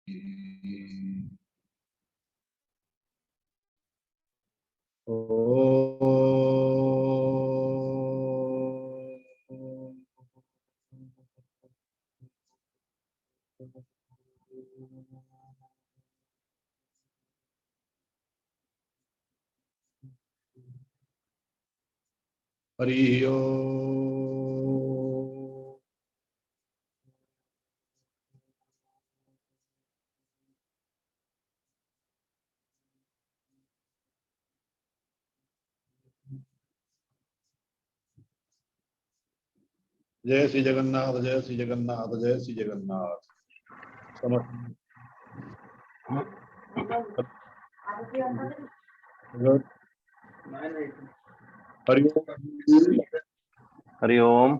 हरि ओम। जय श्री जगन्नाथ, जय श्री जगन्नाथ, जय श्री जगन्नाथ। हरि ओम। हरि ओम।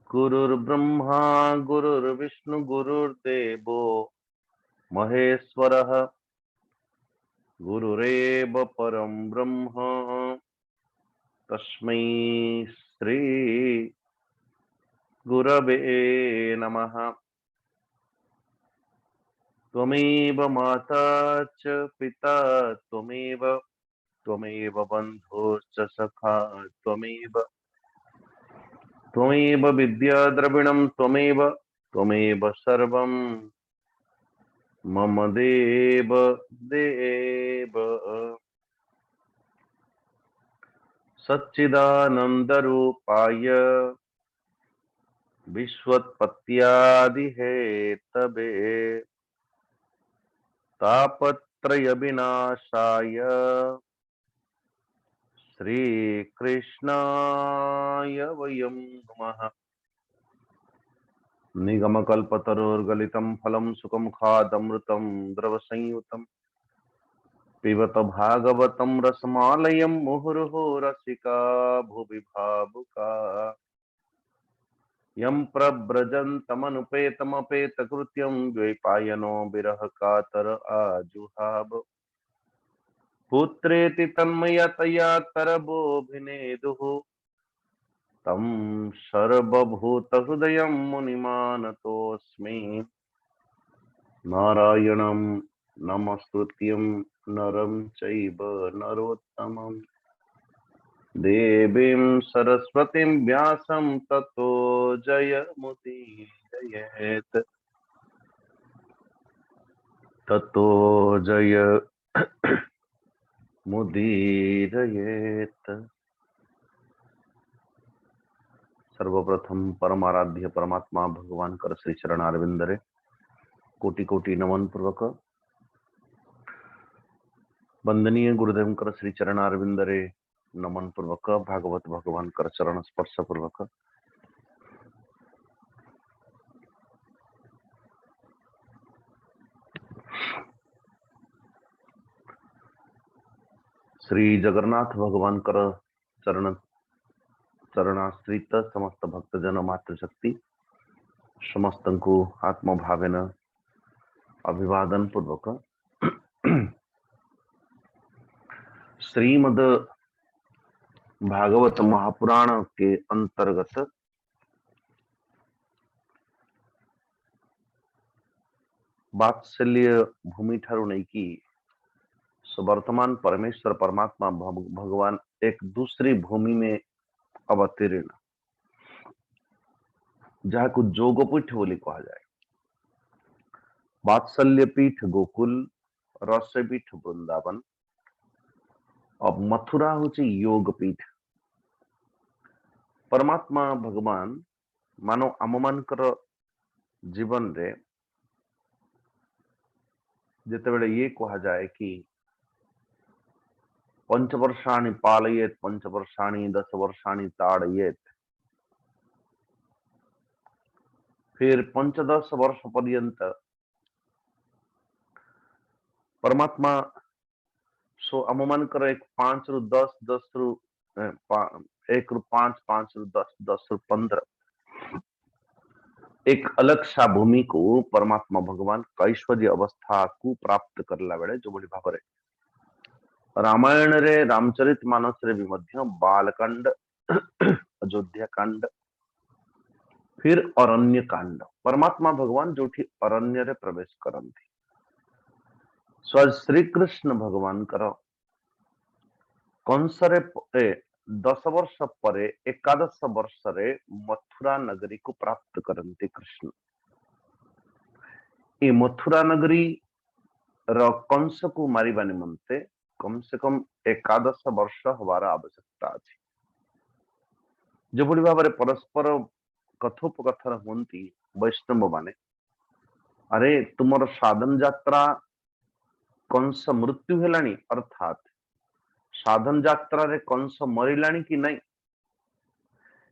गुरुर्ब्रह्मा गुरुर्विष्णु गुरुर्देवो महेश्वरः गुरुरेव परं ब्रह्म तस्मै श्री गुरवे नमः। त्वमेव माता च पिता त्वमेव बन्धुश्च सखा त्वमेव विद्या द्रविणं त्वमेव सर्वं मम देव देव। सच्चिदानन्दरूपाय विश्वोत्पत्त्यादिहेतवे तापत्रयविनाशाय श्रीकृष्णाय वयं नमः। निगमकल्पतरोर्गलितं फलं सुखमुखादमृतं द्रवसंयुतं पिबत भागवतं रसमालयं मुहुर्मुहुः रसिका भुवि भावुका यं प्रव्रजन्तमनुपेतमपेतकृत्यं द्वैपायनो विरह कातर आजुहाव पुत्रेति तन्मयतया तरवोऽभिनेदुः तं सर्वभूतहृदयं मुनिमानतोऽस्मि। नारायणं नमस्कृत्यं नरं चैव नरोत्तमं देवीं सरस्वतीं व्यासं ततो जयमुदीरयेत्। ततो जय मुदीरयेत्। सर्वप्रथम परमाराध्य परमात्मा भगवान कर श्री चरणारविंदरे कोटि कोटि नमन पूर्वक वंदनीय गुरुदेव कर श्री चरणारविंदरे नमन पूर्वक भागवत भगवान कर चरण स्पर्श पूर्वक श्री जगन्नाथ भगवान कर चरणाश्रित समस्त भक्तजन मातृशक्ति समस्त को आत्म भावेन अभिवादन पूर्वक श्रीमद् भागवत महापुराण के अंतर्गत वात्सल्य भूमि ठारू नहीं की वर्तमान परमेश्वर परमात्मा भगवान एक दूसरी भूमि में अवतीर्ण जहाँ को जोगपीठ बोली कहा जाए। वात्सल्य पीठ गोकुल, रसपीठ वृंदावन, अब मथुरा हूँ योग पीठ। परमात्मा भगवान मानो आम मानकर जीवन रे जेतेबेले ये कहा जाए कि पंचवर्षाणि पालयेत पंचवर्षाणि 10 वर्षाणि ताड़येत, फिर पंचदश वर्ष पर्यंत परमात्मा सो आम मानकर एक 5 रु 10 10 रु 1 रु 5 5 रु 10 10 रु 15 एक अलग सा भूमि को परमात्मा भगवान कैश्वर्य अवस्था को प्राप्त करला बेले जो बड़ी भाव रामायण रे रामचरित मानस रे भी मध्य बालकांड अयोध्या कांड फिर अरण्य कांड परमात्मा भगवान जो अरण्य रे प्रवेश करती स्व श्री कृष्ण भगवान कर कंस रे 10 वर्ष परे 11 वर्ष रे मथुरा नगरी को प्राप्त करती कृष्ण ये मथुरा नगरी र कंस को मारिबा निमंते कम से कम 11 वर्ष हबार आवश्यकता अछि जो बड़ी भाव परस्पर कथोपकथन होती वैष्णव माने अरे तुमर साधन यात्रा कंस मृत्यु हेलानी अर्थात साधन यात्रा रे कंस मरिलानी कि नहीं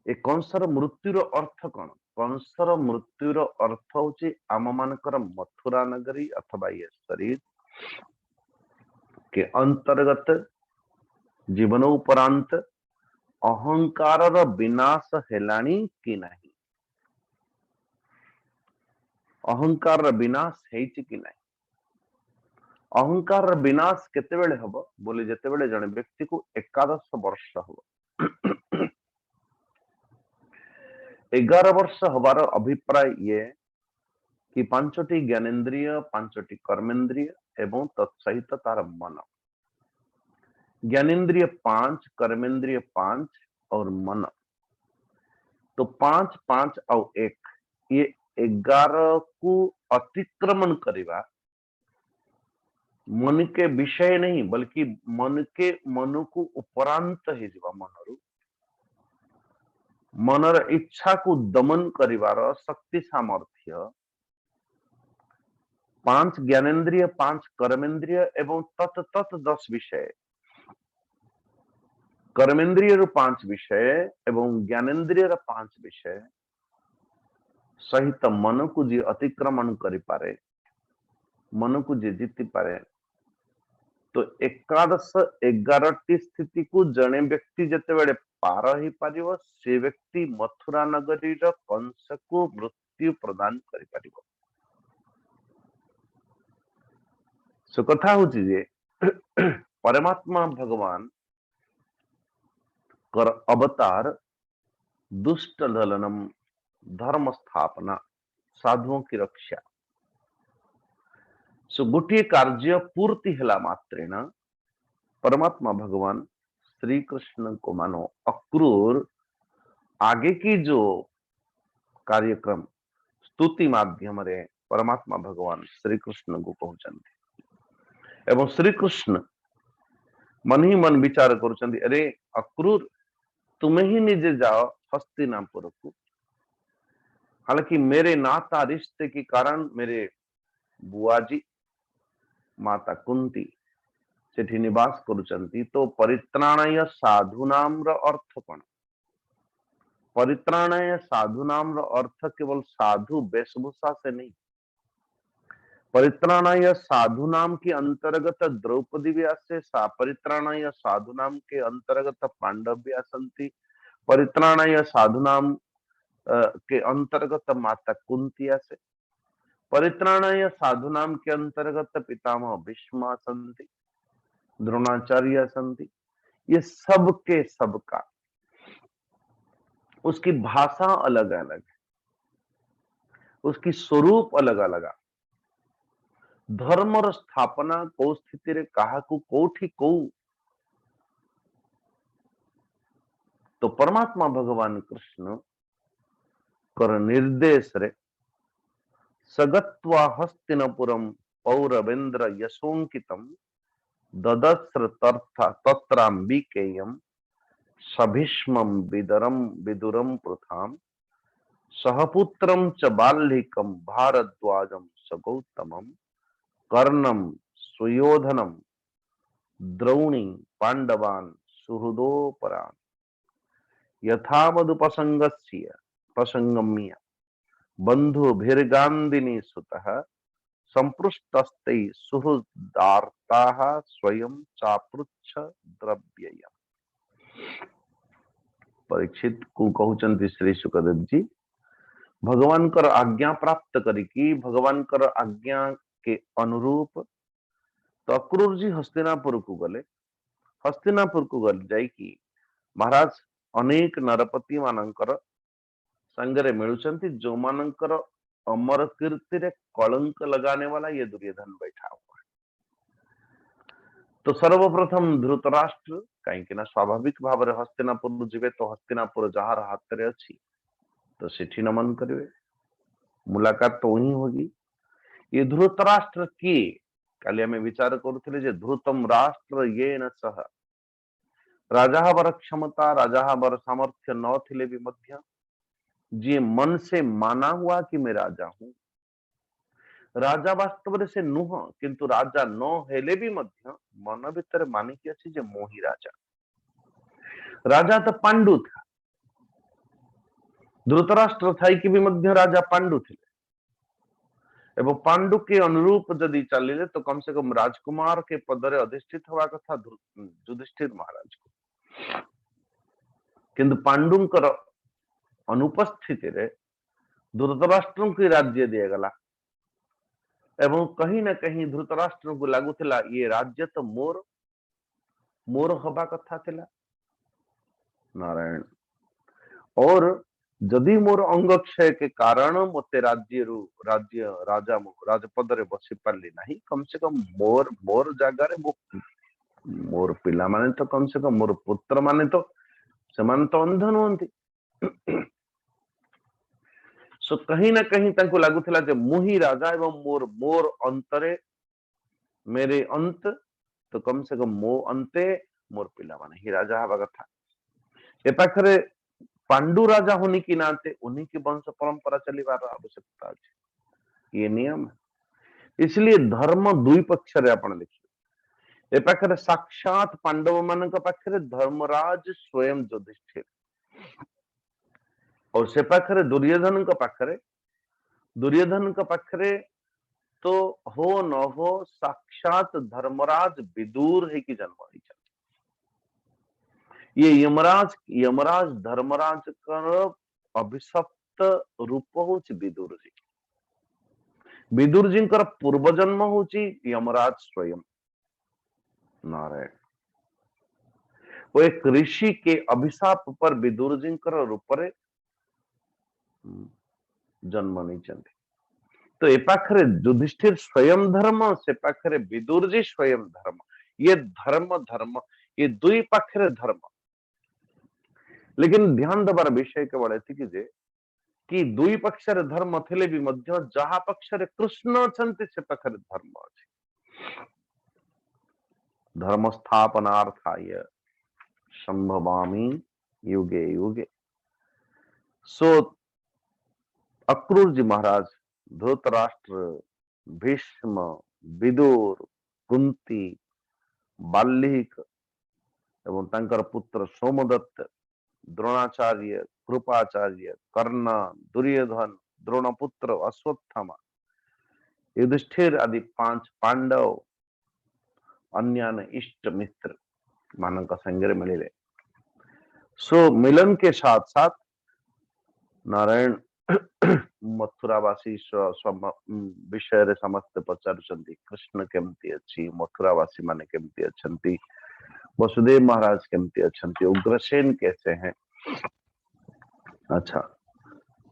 ए कंसर मृत्युर अर्थ कौन कंसर मृत्युर अर्थ होची आम मानकर मथुरा नगरी अथवा ये शरीर के अंतर्गत जीवन उपरांत अहंकार विनाश हेलानी कि नहीं अहंकार विनाश हेछि कि नहीं अहंकार विनाश केतेबेले हबो बोले जेतेबेले जने व्यक्ति को 11 वर्ष हबो 11 वर्ष हबार अभिप्राय ये कि 5टी ज्ञानेन्द्रिय 5टी कर्मेन्द्रिय एवं तत्सहित तार मन ज्ञानेन्द्रिय 5 कर्मेन्द्रिय 5 और मन तो 5 5 और 1 ये 11 को अतिक्रमण करिबा मन के विषय नहीं बल्कि मन को उपरांत ही जीवा मनरु मनर इच्छा को दमन करिवार शक्ति सामर्थ्य 5 ज्ञानेन्द्रिय 5 कर्मेन्द्रिय एवं तत् तत् 10 विषय कर्मेन्द्रिय 5 विषय एवं ज्ञानेन्द्रिय 5 विषय सहित मन को जी अतिक्रमण करि पारे मन को जी जीति पारे तो 11 स्थिति को जने व्यक्ति जेतेबेले पार ही पारिबो से व्यक्ति मथुरा नगरी रो कंस को मृत्यु प्रदान करि पारिबो सो कथा होची जे परमात्मा भगवान कर अवतार दुष्ट दलनम धर्म स्थापना साधुओं की रक्षा सो गोटे कार्य पूर्ति हेला मात्रेण परमात्मा भगवान श्री कृष्ण को मानो अक्रूर आगे की जो कार्यक्रम स्तुति माध्यम रे परमात्मा भगवान श्री कृष्ण को कहउचंती एवं श्री कृष्ण मन ही मन विचार करुचंती अरे अक्रूर तुम्हें ही निजे जाओ हस्तिनापुर को हालांकि मेरे नाता रिश्ते के कारण मेरे बुआजी माता कुंती सेठी निवास करुचंती तो परित्राणाय साधुनाम र अर्थ कौन परित्राणाय साधुनाम र अर्थ केवल साधु वेशभूषा से नहीं परित्राणाय साधुनाम के अंतर्गत द्रौपदी भी आसे परित्राणाय साधुनाम के अंतर्गत पांडव भी आसंती परित्राणाय साधुनाम के अंतर्गत माता कुंती आसे परित्राणाय साधुनाम के अंतर्गत पितामह भीष्म संति द्रोणाचार्य संति ये सब के सबका उसकी भाषा अलग अलग है उसकी स्वरूप अलग अलग धर्म स्थापना को स्थिति रे कहा को कोठी को तो परमात्मा भगवान कृष्ण कर निर्देश रे सगत्वा हस्तिनपुरम पौरवेन्द्र यशोंकितम ददस्र तत्राम्बिकेयम सभीष्मं विदुरम पृथाम सहपुत्रम च बाल्लिकम भारद्वाजम सगौतमम कर्णम सुयोधनम द्रौणी पांडवान सुहृदोपरान यथावदुपसंगस्य प्रसंगम्य बंधुभिर्गान्धिनी सुतः संपृष्टस्ते सुहृदार्ताः स्वयं चापृच्छ द्रव्ययम्। परीक्षित को कहउचंती श्री सुखदेव जी भगवान कर आज्ञा प्राप्त करिकी भगवान कर आज्ञा के अनुरूप तो अक्रूर जी हस्तिनापुर को गले। हस्तिनापुर को गले जाइकी महाराज अनेक नरपति मानकर संगरे मिलुचंती जो मानकर अमर कीर्ति रे कलंक लगाने वाला ये दुर्योधन बैठा हुआ है। तो सर्वप्रथम धृतराष्ट्र कहीं स्वाभाविक भाव रे हस्तिनापुर जीवे तो हस्तिनापुर जार हाथ रे अच्छी तो सेठी नमन करिवे मुलाकात तो वही होगी। ये धृतराष्ट्र किए काली आम विचार करुले जे धृतम राष्ट्र ये न सह राजा हबर क्षमता राजा हबर सामर्थ्य न थिले भी मध्य जी मन से माना हुआ कि मैं राजा हूं राजा वास्तव से नुह किंतु राजा न हेले भी मध्य मन भीतर मानिकी अच्छी जे मोही राजा। राजा तो पांडु था धृतराष्ट्र थाई कि भी मध्य राजा पांडु थे एवं पांडु के अनुरूप जदि चलिले तो कम से कम राजकुमार के पदरे अधिष्ठित हवा कथा युधिष्ठिर महाराज को किंतु पांडुंकर अनुपस्थिति रे धृतराष्ट्र की राज्य दिया गला एवं कहीं न कहीं धृतराष्ट्र को लगुला ये राज्य तो मोर मोर हवा कथा थिला नारायण और जदि मोर अंग क्षय के कारण मते राज्य राजा राजपद रे बसी पारली नहीं कम से कम मोर जगह रे मोर पिला माने तो कम से कम मोर पुत्र माने तो समान तो अंध नुहंती सो कहीं ना कहीं तांको लागुथिला जे मुही राजा एवं मोर अंतरे मेरे अंत तो कम से कम मो अंते मोर पिला माने ही राजा हवा कथा ए पाखरे पांडु राजा होने की नाते उन्हीं की वंश परंपरा चलीबार आवश्यकता है ये नियम है। इसलिए धर्म दुई पक्ष रे आपण देखिए ए पाखरे साक्षात पांडव मान पाखरे धर्मराज स्वयं युधिष्ठिर और से पाखरे दुर्योधन का पाखरे तो हो न हो साक्षात धर्मराज विदुर है की जन्म ये यमराज धर्मराज का अभिशप्त रूप हूँ विदुर जी पूर्व जन्म हूँ यमराज स्वयं नारायण वो एक ऋषि के अभिशाप पर विदुर जी रूप जन्म नहीं चाहते तो ए पाखरे युधिष्ठिर स्वयं धर्म से पाखरे विदुर जी स्वयं धर्म ये धर्म ये दुई पाखरे धर्म लेकिन ध्यान दबार विषय केवल एतिकी जे कि दुई पक्षर धर्म थिले भी मध्य जहा पक्षर कृष्ण अछंती से पाखरे धर्म अछि धर्म स्थापनार्थाय संभवामि युगे युगे। सो अक्रूर जी महाराज धृतराष्ट्र भीष्म विदुर कुंती बाल्लीक एवं तंकर पुत्र सोमदत्त द्रोणाचार्य कृपाचार्य कर्ण दुर्योधन द्रोणपुत्र अश्वत्थामा युधिष्ठिर आदि 5 पांडव अन्य इष्ट मित्र मानक संगे मिले। सो मिलन के साथ साथ नारायण मथुरावासी विषय रे समस्त पचारुचंती कृष्ण केमती अच्छी मथुरावासी माने केमती अच्छंती वसुदेव महाराज केमती अच्छंती उग्रसेन कैसे हैं। अच्छा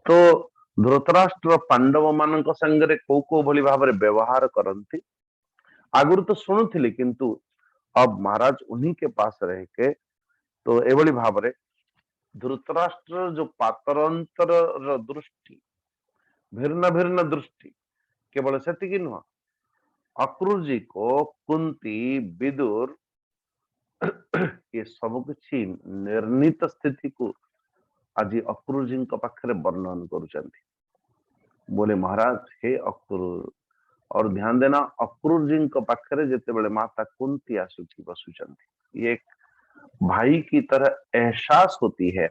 तो धृतराष्ट्र पांडव मान संगे को भली भाव व्यवहार करती आगुरी तो शुणुली किंतु अब महाराज उन्हीं के पास रह के तो एभली भाव धृतराष्ट्र जो पातरंतर दृष्टि भिन्न भिन्न दृष्टि केवल से नुह अक्रूर जी को कुंती विदुर ये सब किछि निर्णीत स्थिति को आज अक्रूर जी पाखरे वर्णन करुचंती। बोले महाराज हे अक्रूर, और ध्यान देना अक्रूर जी पाखरे जितेबले माता कुंती आसुची बसुचंती, ये एक भाई की तरह एहसास होती है।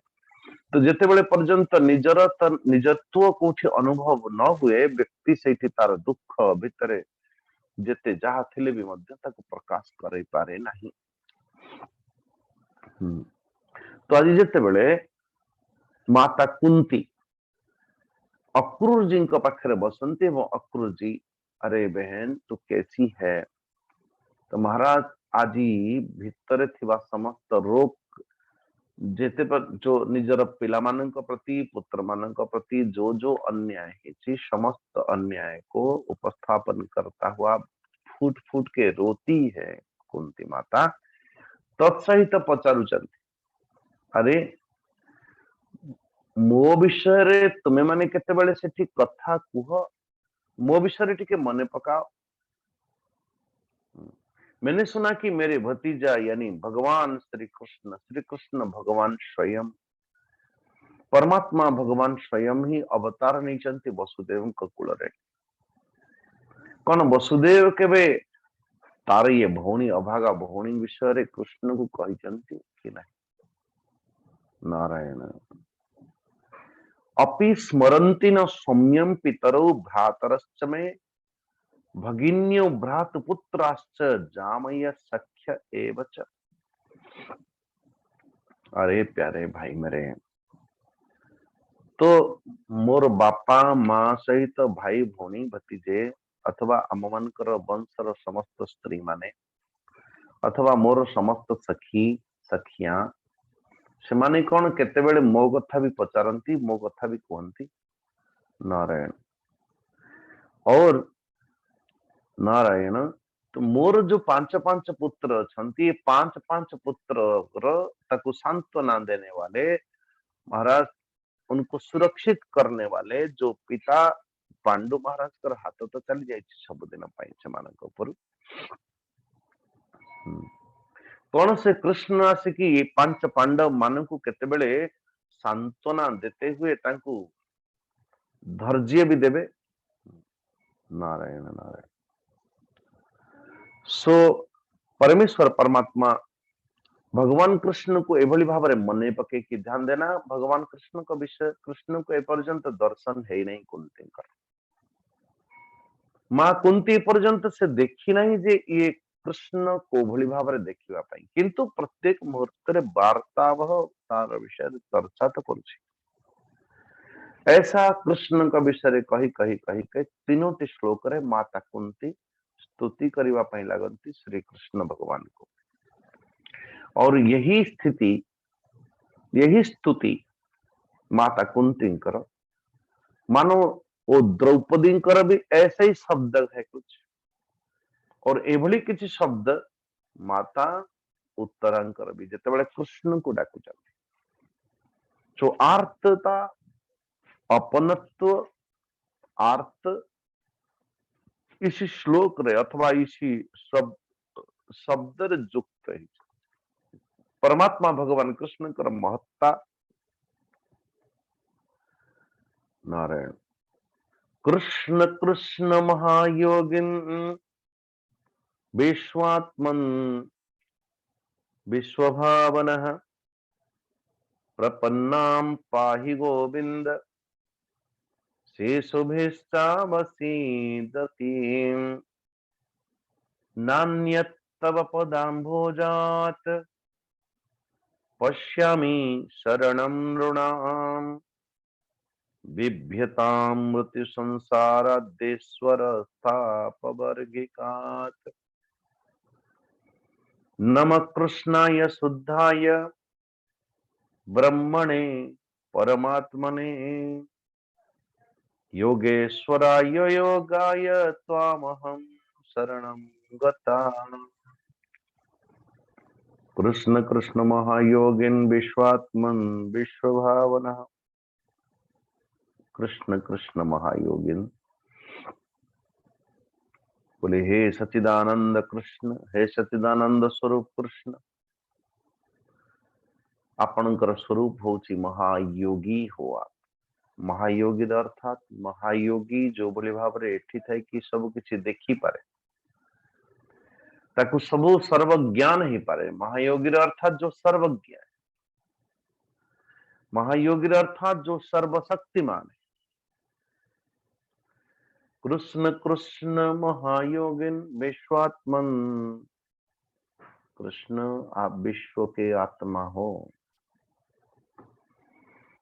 तो जितेबले पर्यंत निजर निजत्व कोठी अनुभव न हुए व्यक्ति सेठी तार दुख भितरे जेते जहा थिले भी मध्य ताको प्रकाश करै पारे नाही। तो आज जितेबले माता कुंती अक्रूर जी पाखरे बसंती एवं अक्रूर जी, अरे बहन तू कैसी है? तो महाराज आज भितरे थिबा समस्त रोग जेते पर जो निजर पिला मानक प्रति पुत्र मानक प्रति जो जो अन्याय है समस्त अन्याय को उपस्थापन करता हुआ फूट फूट के रोती है कुंती माता। तत्सहित पचारुचंती, अरे मो विषय तुम्हें माने केतेबेले सेठी कथा कुह, मो विषय टिके मने पकाओ। मैंने सुना कि मेरे भतीजा यानी भगवान श्री कृष्ण भगवान स्वयं परमात्मा भगवान स्वयं ही अवतार नहीं चलते वसुदेव कूल रे। कौन वसुदेव केबे तार ये भौणी अभागा भौणी विषय रे कृष्ण को कही चलती कि नहीं? नारायण अपि स्मरन्ति न सौम्यम पितरौ भ्रातरश्च मे भगिन्यो भ्रातुपुत्राश्च जामय सख्य एव च। अरे प्यारे भाई मेरे, तो मोर बापा माँ सहित भाई भौणी भतीजे अथवा आम मानकर वंशर समस्त स्त्री माने अथवा मोर समस्त सखी सखिया से माने कौन केतेबेले मो कथा भी पचारती, मो कथा भी कहती। नारायण और नारायण, तो मोर जो पांच पांच पुत्र अछंती, पांच पांच पुत्र ताकू सांत्वना देने वाले महाराज, उनको सुरक्षित करने वाले जो पिता पांडु महाराज कर हाथ तो चली जाए सब दिन ऊपर कौन से कृष्ण आसिकी ये पांच पांडव मान को केतेबेले सांत्वना देते हुए तांकू धैर्य भी देवे। नारायण नारायण। सो परमेश्वर परमात्मा भगवान कृष्ण को एभली भाव में मने पके कि ध्यान देना भगवान कृष्ण का विषय कृष्ण को एपर्यंत दर्शन है ही नहीं कुंती कर। मां कुंती पर्यंत से देखी नहीं जे ये कृष्ण को भली भाव में देखिबा पाई, किंतु प्रत्येक मुहूर्त रे वार्तावह तार विषय चर्चा तो करुछि। ऐसा कृष्ण का विषय कही कही कही के तीनोटी श्लोक रे माता कुंती स्तुति करिवा पाई लागंती श्री कृष्ण भगवान को। और यही स्थिति यही स्तुति माता कुंती कर मानो वो द्रौपदी कर भी ऐसे ही शब्द है कुछ, और एभली किसी शब्द माता उत्तरांकर भी जितेबाला कृष्ण को डाकू जो आर्तता अपनत्व आर्त इसी श्लोक रे अथवा इसी शब्द रे युक्त है। परमात्मा भगवान कृष्ण कर महत्ता। नारायण कृष्ण कृष्ण महायोगिन विश्वात्मन विश्वभावनः प्रपन्नां पाहि गोविंद शेषुभिश्चावसीदति नान्यत्तव पदाम्भोजात् पश्यामि शरणं नृणाम् बिभ्यतां मृत्यु संसाराद्येश्वर स्थापवर्गिकात्। नमः कृष्णाय शुद्धाय ब्रह्मणे परमात्मने योगेश्वराय योगाय त्वामहं शरणं गता। कृष्ण कृष्ण महायोगिन विश्वात्मन विश्वभावनः कृष्ण कृष्ण महायोगिन। बोले हे सच्चिदानंद कृष्ण, हे सच्चिदानंद स्वरूप कृष्ण, आपणकर स्वरूप होची महायोगी हुआ। महायोगी अर्थात महायोगी जो भली भाव रे एठी थाई कि सब किछि देखि पारे, ताकू सबु सर्वज्ञान ही पारे। महायोगी अर्थात जो सर्वज्ञ है, महायोगी अर्थात जो सर्वशक्तिमान है। कृष्ण कृष्ण महायोगिन विश्वात्मन, कृष्ण आप विश्व के आत्मा हो।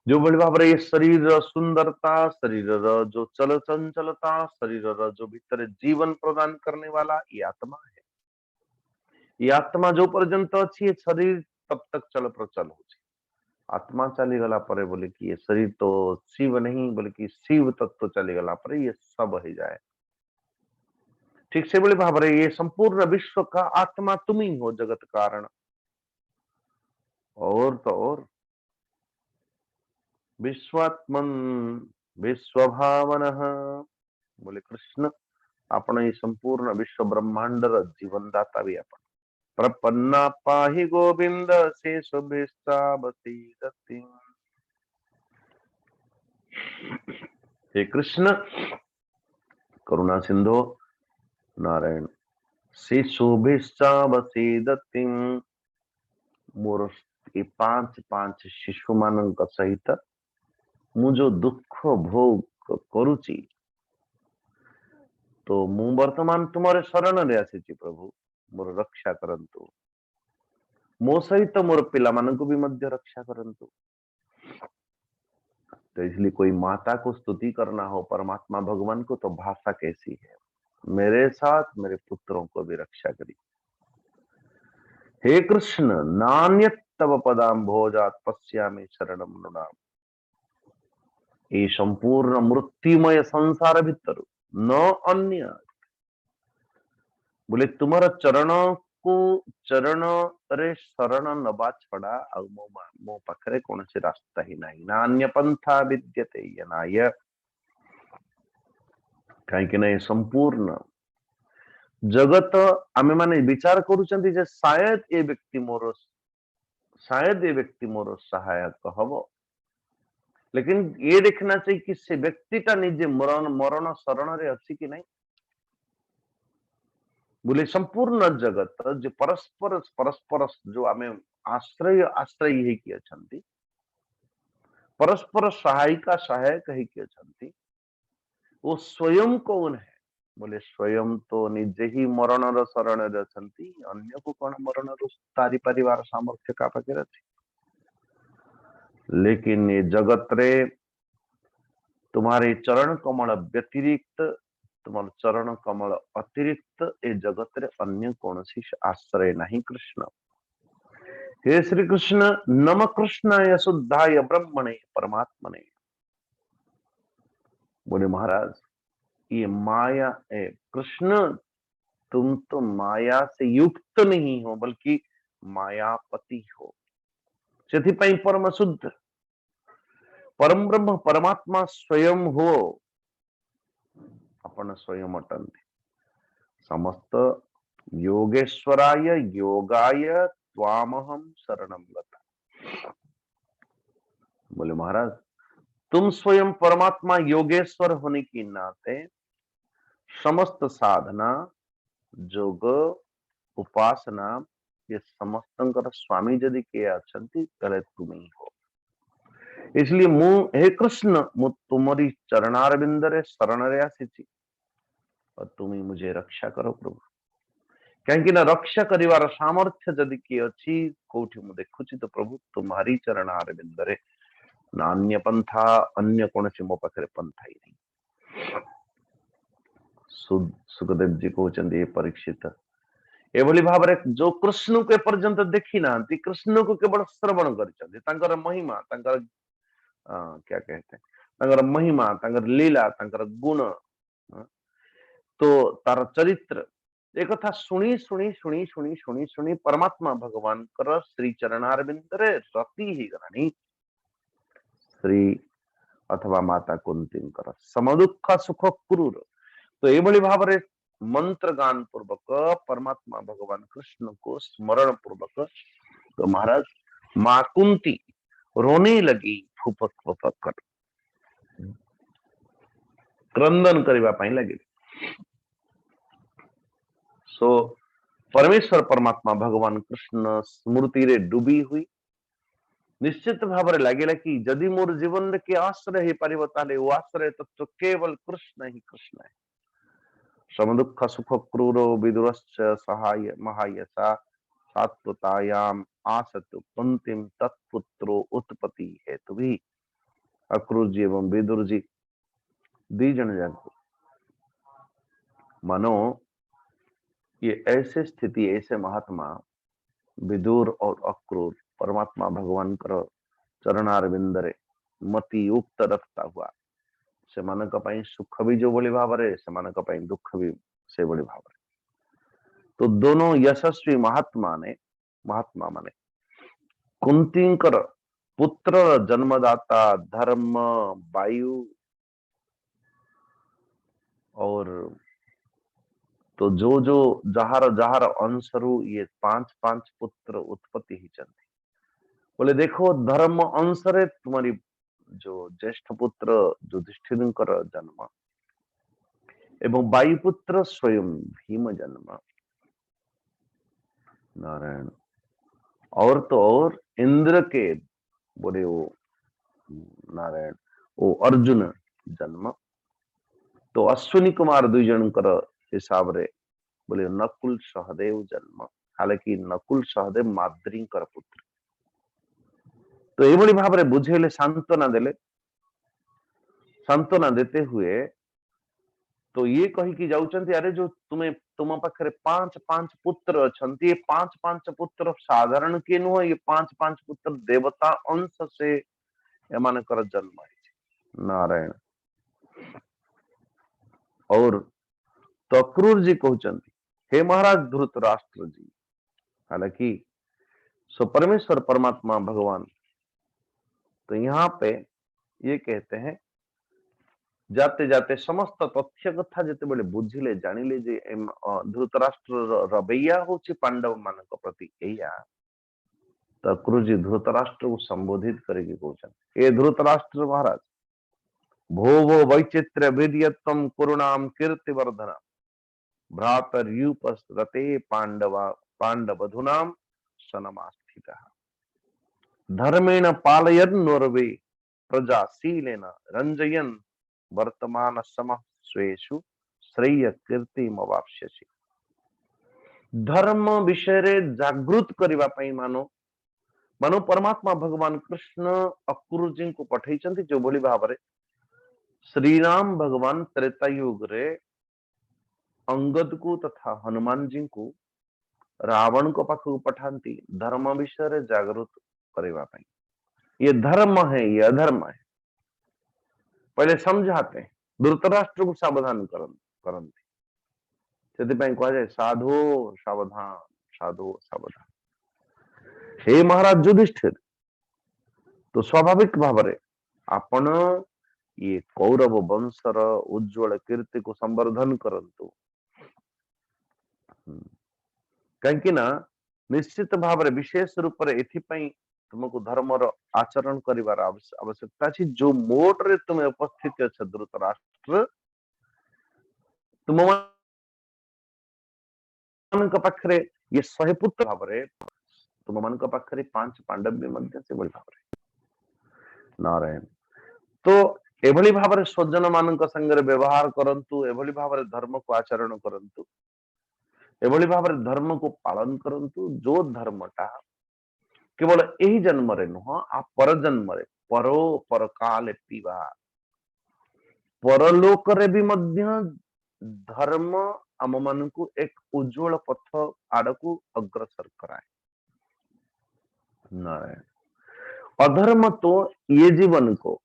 जो बड़ी भाव रे शरीर सुंदरता, शरीर जो चल चंचलता, शरीर जो भीतर जीवन प्रदान करने वाला ये आत्मा है। ये आत्मा जो पर्यंत अच्छी शरीर तब तक चल प्रचल हो। आत्मा चली गला परे बोले कि ये शरीर तो शिव नहीं, बोले कि शिव तक तो चली गला परे ये सब ही जाए। ठीक से बोले भाव रे ये संपूर्ण विश्व का आत्मा तुम ही हो, जगत कारण। और तो और विश्वात्मन विश्वभावन, बोले कृष्ण आपण ये संपूर्ण विश्व ब्रह्मांडर जीवनदाता भी आपण। प्रपन्ना पाहि गोविंद से शुभेच्छा। हे कृष्ण करुणा सिंधु नारायण से शुभेच्छा बसीदति। मोर ये पांच पांच शिशु मान सहित मु जो दुख भोग करुची, तो मु वर्तमान तुमरे शरण रे आसीची। प्रभु मोर रक्षा करंतु, मो सहित मोर पिला मान को भी मध्य रक्षा करंतु। तो इसलिए कोई माता को स्तुति करना हो परमात्मा भगवान को, तो भाषा कैसी है। मेरे साथ मेरे पुत्रों को भी रक्षा करी। हे कृष्ण नान्यत तव पदाम्भोजात् पश्यामि शरणम नृणाम। ये संपूर्ण मृत्युमय संसार भितर न अन्य, बोले तुमर चरण को चरण रे शरण नबा छड़ा आ मो पाखरे कौन से रास्ता ही नहीं। ना अन्य पंथा विद्यते यनाय, कहीं संपूर्ण जगत आमे माने विचार करूचंती जे शायद ये व्यक्ति मोर सहायक हबो, लेकिन ये देखना चाहिए कि से व्यक्तिटा निजे मरण शरण रे अछि कि नहीं। बोले संपूर्ण जगत जो परस्पर परस्पर जो आमे आश्रय आश्रय ही कि अछंती, परस्पर सहायिका सहायक ही कि अछंती, वो स्वयं कौन है। बोले स्वयं तो निजे ही मरण र शरण रे अछंती, अन्य को कौन मरण रो तारी परिवार सामर्थ्य का पाखे अछि। लेकिन ये जगत रे तुम्हारे चरण कमल व्यतिरिक्त, तुम्हारे चरण कमल अतिरिक्त ए जगत रे अन्य कौन सी आश्रय नहीं। कृष्ण हे श्री कृष्ण नम कृष्णाय शुद्धाय ब्रह्मणे परमात्मने। बोले महाराज ये माया है कृष्ण, तुम तो माया से युक्त नहीं हो बल्कि मायापति हो। से परम शुद्ध परम ब्रह्म परमात्मा स्वयं हो, अपन स्वयं अटंती। समस्त योगेश्वराय योगाय त्वामहम शरणम गता। बोले महाराज तुम स्वयं परमात्मा योगेश्वर होने की नाते समस्त साधना जोग उपासना ये समस्त स्वामी यदि के अछंती तले तुम ही हो। इसलिए मु हे कृष्ण मु तुम्हारी चरणारविंद रे शरण रे आसीची, और तुम ही मुझे रक्षा करो प्रभु। कहीं ना रक्षा करिवार सामर्थ्य जदि किए अच्छी कोठी मु देखुची, तो प्रभु तुम्हारी चरणारविंद रे ना अन्य पंथा अन्य कौन सी मो पाखे पंथा ही नहीं। सुखदेव जी कहते परीक्षित एभली भाव जो कृष्ण को एपर्यंत देखी ना, कृष्ण को केवल श्रवण कर महिमा क्या कहते हैं महिमा लीला गुण, तो तार चरित्र एक कथा शुणी शुणी शुणी शुणी शुणी शुणी परमात्मा भगवान कर श्री चरणारविंद रे रति ही गलानी। श्री अथवा माता कुंती समदुख सुख क्रूर, तो ये भाव रे मंत्र गान पूर्वक परमात्मा भगवान कृष्ण को स्मरण पूर्वक, तो महाराज मां कुंती रोने लगी फुफक फुफक कर क्रंदन करबा पई लगी। सो परमेश्वर परमात्मा भगवान कृष्ण स्मृति रे डूबी हुई निश्चित भाव लगे कि जदि मोर जीवन रे के आश्रय हो पारिबो ताले वो आश्रय तो केवल कृष्ण ही कृष्ण है। समदुःख सुख क्रूरो विदुरश्च सहाय महायसा सात्वतायाम आसतु कुंतीम तत्पुत्रो उत्पत्ति हेतु भी। अक्रूर जी एवं विदुर जी दी जन जाको मानो ये ऐसे स्थिति ऐसे महात्मा विदुर और अक्रूर परमात्मा भगवान कर चरणारविंद रे मति उक्त रखता हुआ सेमानक पई सुख भी जो बोली भाव रे सेमानक पई दुख भी से बोली भाव रे। तो दोनों यशस्वी महात्मा माने कुंतीकर पुत्र जन्मदाता धर्म वायु और तो जो जो जहार जहार अंशरु ये पांच पांच पुत्र उत्पत्ति ही चलती। बोले देखो धर्म अंशरे तुम्हारी जो ज्येष्ठ पुत्र युधिष्ठिर जन्म एवं वायुपुत्र स्वयं भीम जन्म नारायण और तो और इंद्र के बोले वो नारायण वो अर्जुन जन्म। तो अश्विनी कुमार दुई जनकर हिसाब रे बोले नकुल सहदेव जन्म। हालांकि नकुल सहदेव माद्री पुत्र। तो ये भाव में बुझेले सांत्वना देते हुए तो ये कही कि जाउचंती अरे जो तुम्हें तुम पाखे पांच पांच पुत्र अछंती ये पांच पांच पुत्र साधारण के नुह ये पांच पांच पुत्र देवता अंश से एमानकर जन्म है नारायण। और तो अक्रूर जी कहते हे महाराज धृतराष्ट्र जी हालांकि सो परमेश्वर परमात्मा भगवान तो यहाँ पे ये कहते हैं जाते जाते समस्त तथ्य कथा जिते बड़े बुझिले जानिले जे धृतराष्ट्र रवैया होची पांडव मान प्रति एया तो अक्रूर जी धृतराष्ट्र को संबोधित करके कहते ए धृतराष्ट्र महाराज भो वो वैचित्र्य वीर्यत्वम कुरुणाम कीर्तिवर्धना भ्रातर्युपस्रते पांडवधुनाम सनमास्थिता धर्मेण पालयन नोर्वे प्रजाशीलेन रंजयन वर्तमान सम स्वेषु श्रेय कीर्ति मवाप्स्यसि। धर्म विषय रे जागृत करबा पई मानो मानो परमात्मा भगवान कृष्ण अक्रूर जी को पठई जो बोली भाव रे श्री राम भगवान त्रेता युग रे अंगद को तथा हनुमान जी को रावण को पाखु पठांती धर्म विषय रे जागृत करबा पई। ये धर्म है ये अधर्म है पहले समझाते हैं धृतराष्ट्र को सावधान करंती कह जाए साधु सावधान साधु सावधान। हे महाराज युधिष्ठिर तो स्वाभाविक भाव रे आपण ये कौरव वंशर उज्जवल कीर्ति को संवर्धन करंतु कहीं ना निश्चित भाव रे विशेष रूप रे एथिपई तुमको धर्मर आचरण करिवार आवश्यकता अछि जो मोट रे तुम उपस्थित अछ धृतराष्ट्र तुम मान पाखरे ये 100 पुत्र भाव रे तुम मान पाखरे 5 पांडव भी मध्य से बड़ी भाव रे नारायण। तो एभली भाव रे सज्जन मान संगे व्यवहार करंतु एभली भाव रे धर्म को आचरण करंतु एभली भाव रे धर्म को पालन करंतु जो धर्मटा केवल यही जन्म रे नुह आ पर जन्म रे परो पर काल पीवा परलोक रे भी मध्य धर्म आम मान को एक उज्जवल पथ आड़ को अग्रसर कराए नारायण। अधर्म तो ये जीवन को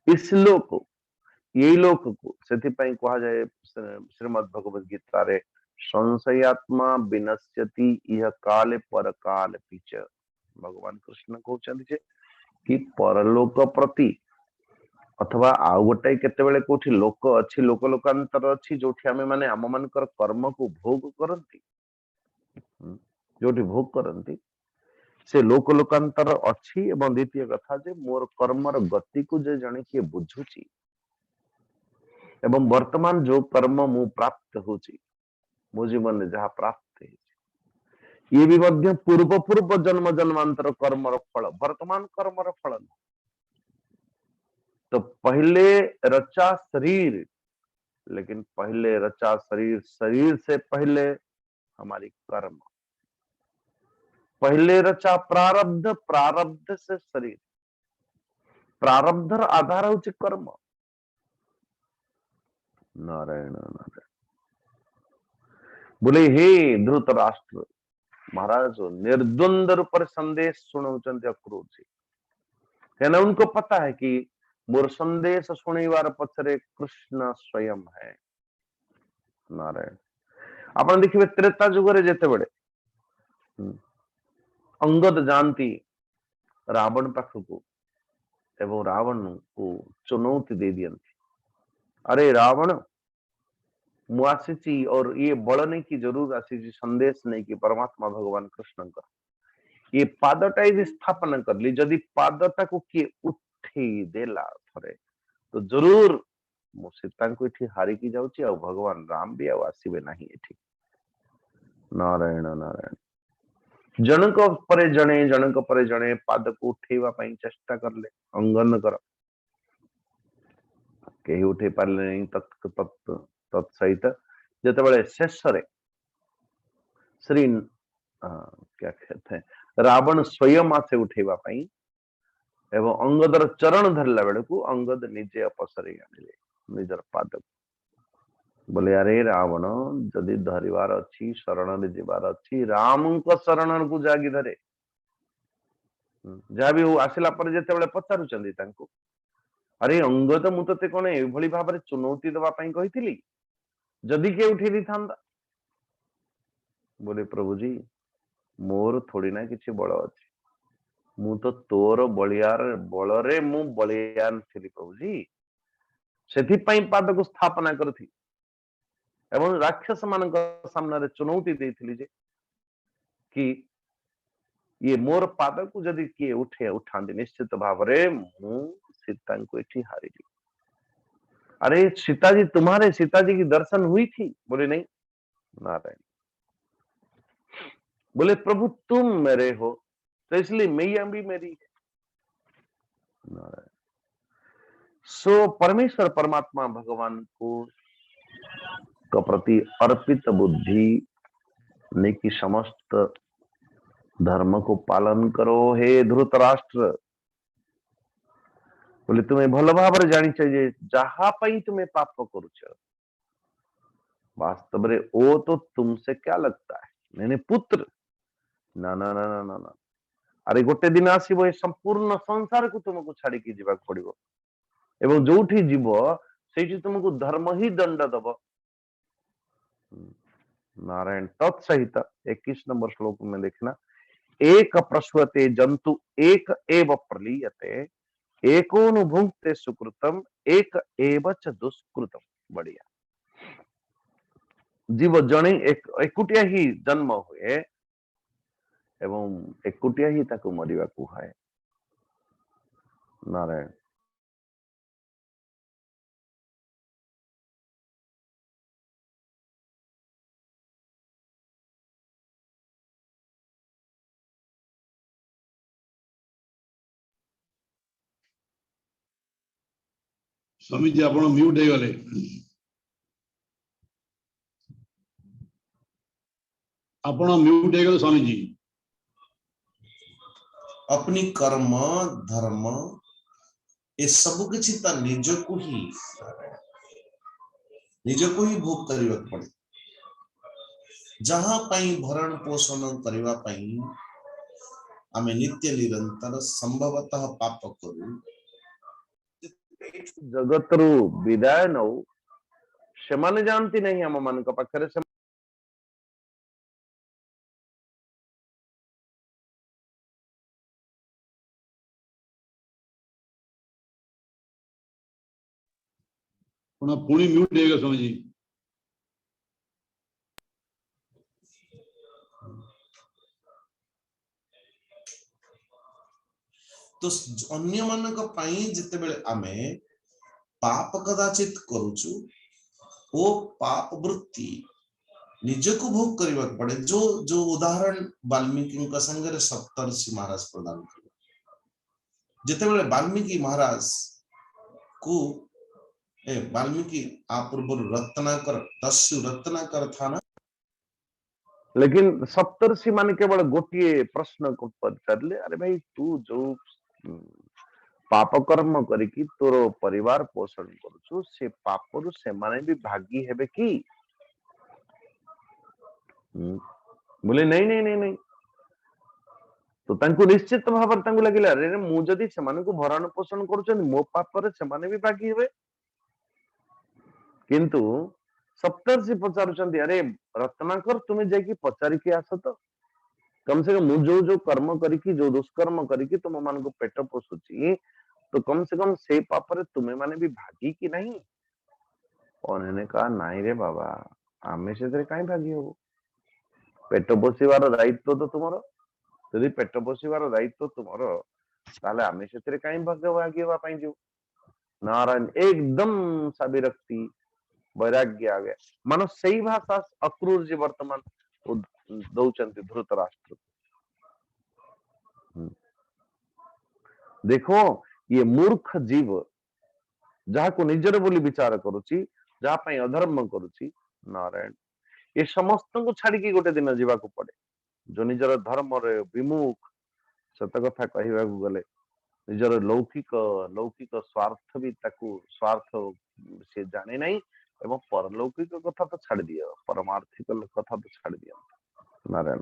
इस लोक यही लोक को से कहा जाए श्रीमद् भगवद गीता रे संशयात्मा विनश्यति यह काले पर काल पीछ भगवान कृष्ण कहते कि परलोक प्रति अथवा आउ गोटे केतेबेले कोठी लोक अच्छी लोक लोकांतर अच्छी जो आम माने आम मानकर कर्म को भोग करती जोटी भोग करती से लोक लोकांतर अच्छी एवं द्वितीय कथा जे मोर कर्मर गति को जे जने किए बुझुची एवं वर्तमान जो कर्म मु प्राप्त होची मो जीवन में जहाँ प्राप्त है ये भी मध्य पूर्व पूर्व जन्म जन्मांतर कर्मर फल वर्तमान कर्मर फल नहीं। तो पहले रचा शरीर, लेकिन पहले रचा शरीर, शरीर से पहले हमारी कर्म, पहले रचा प्रारब्ध, प्रारब्ध से शरीर, प्रारब्धर आधार होची कर्म। नारायण नारायण। बोले हे धृतराष्ट्र महाराज निर्द्वंद रूप संदेश सुनाउचंती अक्रूर जी, कहना उनको पता है कि मोर संदेश सुनिवार पछरे कृष्ण स्वयं है। नारायण। आपण देखिए त्रेता जुगरे जेते बड़े अंगद जानती रावण पाखकू एवं रावण को चुनौती दे दियंती, अरे रावण मु आसी और ये बल नहीं की जरूर आसी संदेश नहीं कि परमात्मा भगवान कृष्ण का ये पादटा यदि स्थापना कर ली, जदि पादटा को किए उठी देला थरे तो जरूर मु सीता को इठी हारी की जाउची और भगवान राम भी आसीबे नहीं इठी। नारायण नारायण। जनक परे जने पाद को उठेवा पाई चेष्टा कर ले, अंगन कर कहीं उठे पारे नहीं। तत्सहित जितेबाला शेष श्री क्या कहते हैं रावण स्वयं आसे उठेवा पाई एवं अंगदर चरण धरला बेड़ को अंगद निजे अपसरे आनिले निजर पाद। बोले अरे रावण जदि धरिवार अच्छी शरण जीवार अच्छी राम को शरण को जागी धरे। जहाँ भी आसला पर जिते पचारुचंदी तांको, अरे अंगद मु ते कौन एभली भाव चुनौती दवा कही जदि किए उठे दी था। बोले प्रभु जी मोर थोड़ी ना किसी बल अच्छी, मु तो तोर बलियार बलरे मु बलियान थी प्रभु जी, से पाद को स्थापना करथी एवं राक्षस मान सामने चुनौती देथिली जे कि ये मोर पाद को जदि किए उठे उठांदी निश्चित भाव रे मु सीता को इठी हारी ली। अरे सीता जी तुम्हारे सीता जी की दर्शन हुई थी? बोले नहीं। नारायण। बोले प्रभु तुम मेरे हो तो इसलिए मैया भी मेरी है। नारायण। सो परमेश्वर परमात्मा भगवान को का प्रति अर्पित बुद्धि ने की समस्त धर्म को पालन करो हे धृतराष्ट्र। बोले तुम्हें भल भाव जानी चाहिए जहा पाई तुम्हें पाप करुच वास्तव रे ओ तो तुमसे क्या लगता है मैंने पुत्र। ना ना ना ना ना ना। अरे गोटे दिन आसो संपूर्ण संसार को तुमको छाड़ी जीवा पड़ो एवं जोठी जीव से तुमको धर्म ही दंड दब। नारायण। तत्सहित 21 नंबर श्लोक में देखना, एक प्रसूयते जंतु एक एव प्रलीयते एकोनुभुंक्ते सुकृतम एक एव च दुष्कृतम। बढ़िया। जीव जने एकुटिया ही जन्म हुए एवं एकुटिया ही ताको मरिबा कुहाए। नारायण। स्वामी जी आप म्यूट हो गले। आपण म्यूट हो गले स्वामी जी। अपनी कर्म धर्म ये सब किसी निज को ही भोग करने पड़े। जहाँ पाई भरण पोषण करने पाई आमे नित्य निरंतर संभवतः पाप करू जगत रु विदाय नौ से माने जानती नहीं हम मन का पाखरे से पुणी म्यूट हो गए स्वामी जी। तो अन्य मानक पई जते बेले आमे पाप कदाचित करूचु ओ पाप वृत्ति निजको भोग करबा पड़े जो जो उदाहरण वाल्मीकि संगे सप्तर्षि महाराज प्रदान कर जते बेले वाल्मीकि महाराज को वाल्मीकि आ पूर्व रत्नाकर दस्यु रत्नाकर था ना लेकिन सप्तर्षि मान केवल गोटे प्रश्न को पचारे अरे भाई तू जो पाप कर्म करिकी तोर परिवार पोषण करुछु से पापरु से माने भी भागी हेबे की बोले नहीं नहीं नहीं नहीं तो तांको निश्चित भाव तांको लागिला अरे मु जदी से माने को भरण पोषण करूछन मो पापर से माने भी भागी हेबे किंतु सप्तर्षि पचारुचंदी अरे रत्नाकर तुम्हें जाकी पचारी के आस तो कम से कम मु जो जो कर्म करिकी जो दुष्कर्म करिकी तुम मान को पेट पोषुची तो कम से कम से पापरे तुम्हें माने भी भागी कि नहीं उन्होंने कहा नहीं रे बाबा आमे से कहीं भागी हो पेट पोषिबार दायित्व तो तुमर यदि पेट पोषिबार दायित्व तुमर ताले आमे से कहीं भाग्यवा पाई जो नारायण एकदम सा विरक्ति वैराग्य आ गया मानो सही भाषा अक्रूर जी वर्तमान दौचंती धृतराष्ट्र देखो ये मूर्ख जीव जहाँ को निजर बोली विचार करुची जहाँ पाई अधर्म करुची नारायण ये समस्त को छाड़ी गोटे दिन जीवा को पड़े जो निजर धर्म रे विमुख सत कथा कहवा गले निजर लौकिक लौकिक स्वार्थ भी ताकू स्वार्थ से जाने नहीं एवं परलौकिक कथा तो छाड़ दिया परमार्थिक कथा तो छाड़ दिया नारायण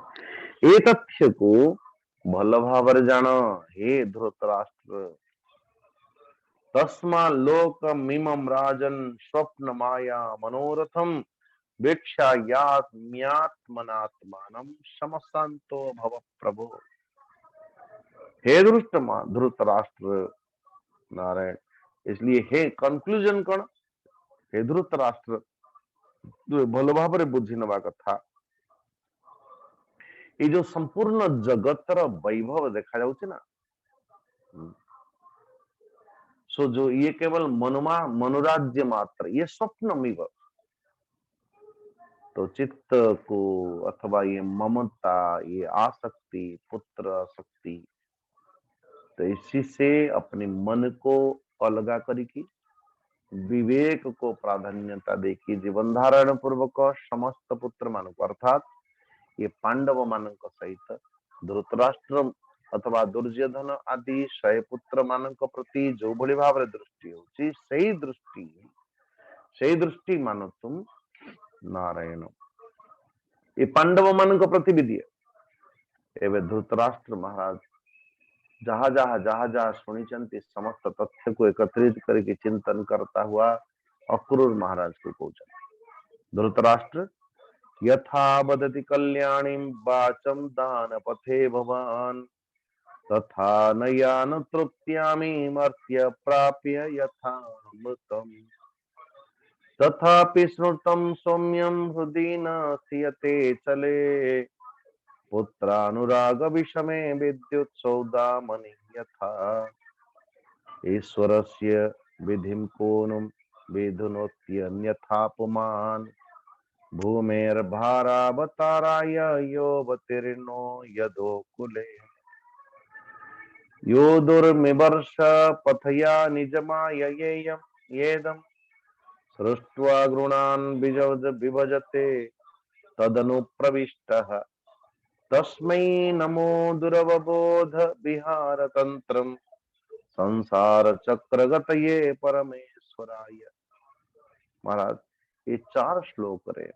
ए तथ्य को भल भाव जान हे धृतराष्ट्र तस्मा लोक मिमम राजन स्वप्न माया मनोरथम वीक्षायात्म्यात्मनात्मानं समशांतो भव प्रभु हे धृतराष्ट्र नारायण इसलिए हे कंक्लूजन कौन हे धृतराष्ट्र भल भाव बुझी नवा कथा ये जो संपूर्ण जगतर वैभव देखा जाउछि ना सो जो ये केवल मनोराज्य मात्र ये स्वप्न मिव तो चित्त को अथवा ये ममता ये आसक्ति पुत्र आसक्ति तो इसी से अपने मन को अलगा करिकी विवेक को प्राधान्यता देखी जीवन धारण पूर्वक समस्त पुत्र मान अर्थात ये पांडव मान सहित धृतराष्ट्र अथवा दुर्योधन आदि 100 पुत्र मान प्रति जो भली भाव दृष्टि होची सही दृष्टि मान तुम नारायण ये पांडव मान प्रति विधि एवं धृतराष्ट्र महाराज जहां जहां सुनी समस्त तथ्य को एकत्रित करके चिंतन करता हुआ अक्रूर महाराज को कहते धृतराष्ट्र यथा वदति कल्याणीं वाचं दान पथे भवान तथा नयान तृप्त्यामि मर्त्य प्राप्य यथा मृतम् तथापि स्मृतं सौम्यं हृदि न सीयते चले पुत्रानुराग विषमे विद्युत सौदामणि यथा ईश्वरस्य विधिं कोनुं विधुनोत्यन्यथा पुमान् भूमेर्भारावताराय योऽवतीर्णो यदोकुले यो दुर्मिवर्ष पथया निजमाययेयं येदं सृष्ट्वा गृणान् विभजते तदनुप्रविष्टः तस्मै नमो दुरवबोध विहार तंत्रम संसार चक्रगतये परमेश्वराय महाराज ये 4 श्लोक रे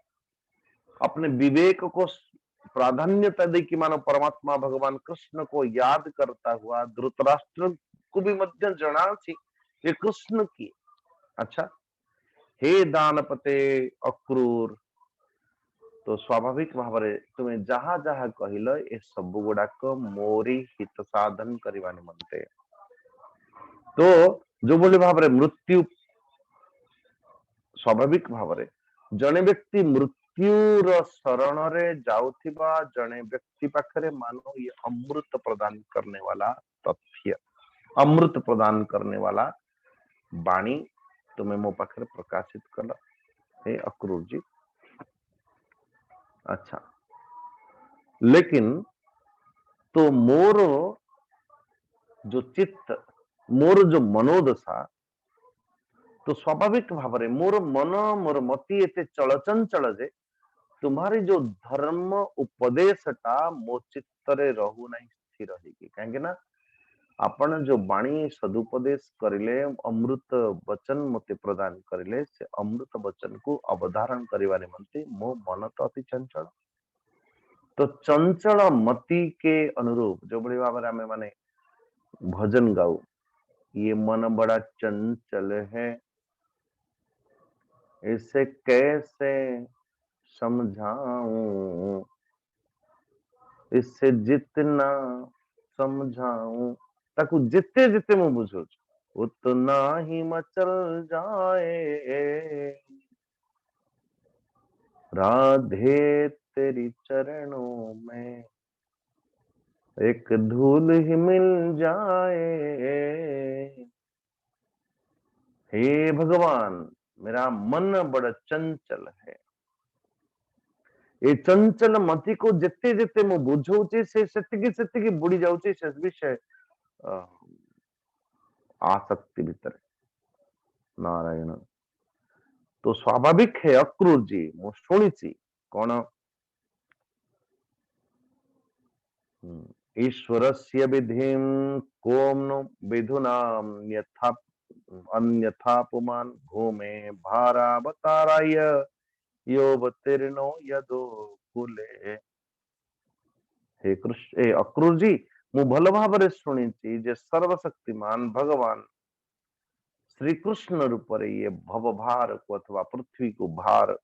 अपने विवेक को प्राधान्यता दे कि मानो परमात्मा भगवान कृष्ण को याद करता हुआ धृतराष्ट्र को भी मध्य जना ये कृष्ण की अच्छा हे दानपते अक्रूर तो स्वाभाविक भाव तुम्हें जहां जहां कहल ए सब गुड़ाक मोरी हित साधन करने निमंते तो जो भली भाव मृत्यु स्वाभाविक भाव जने व्यक्ति मृत्युर शरण रे जाउथिबा जने व्यक्ति पाखरे मानो ये अमृत प्रदान करने वाला तथ्य अमृत प्रदान करने वाला वाणी तुम्हें मो पाखे प्रकाशित कल हे अक्रूर जी। अच्छा, लेकिन तो मोर जो चित्त, मोर जो मनोदशा, तो स्वाभाविक भाव में मोर मन मोर मति एते चलचंचल जे तुम्हारी जो धर्म उपदेशटा मो चित्तरे रहू नहीं स्थिर होगी। कहीं ना आपण जो वाणी सदुपदेश करिले, अमृत वचन मते प्रदान करिले, से अमृत वचन को अवधारण करने निमंते मो मन तो अति चंचल। तो चंचल मति के अनुरूप जो बड़ी भाव में माने भजन गाऊ, ये मन बड़ा चंचल है, इसे कैसे समझाऊं, इससे जितना समझाऊं, ताकू जिते जिते मु बुझू उतना ही मचल जाए, राधे तेरी चरणों में एक धूल ही मिल जाए। हे भगवान, मेरा मन बड़ा चंचल है, ये चंचल मति को जिते जिते मु बुझौची से सेतिकी बुड़ी जाउची से विषय आसक्ति भीतर। नारायण। तो स्वाभाविक है अक्रूर जी, मु शुणिची कौन ईश्वरस्य विधिं कोम नो विधुनाम यथा अन्यथा पुमान भूमे भारावताराय योवतीर्णो यदो कुले। हे कृष्ण, हे अक्रूर जी, मु भल भाव शुणी जे सर्वशक्तिमान भगवान श्री कृष्ण रूप ये भव भार को अथवा पृथ्वी को भार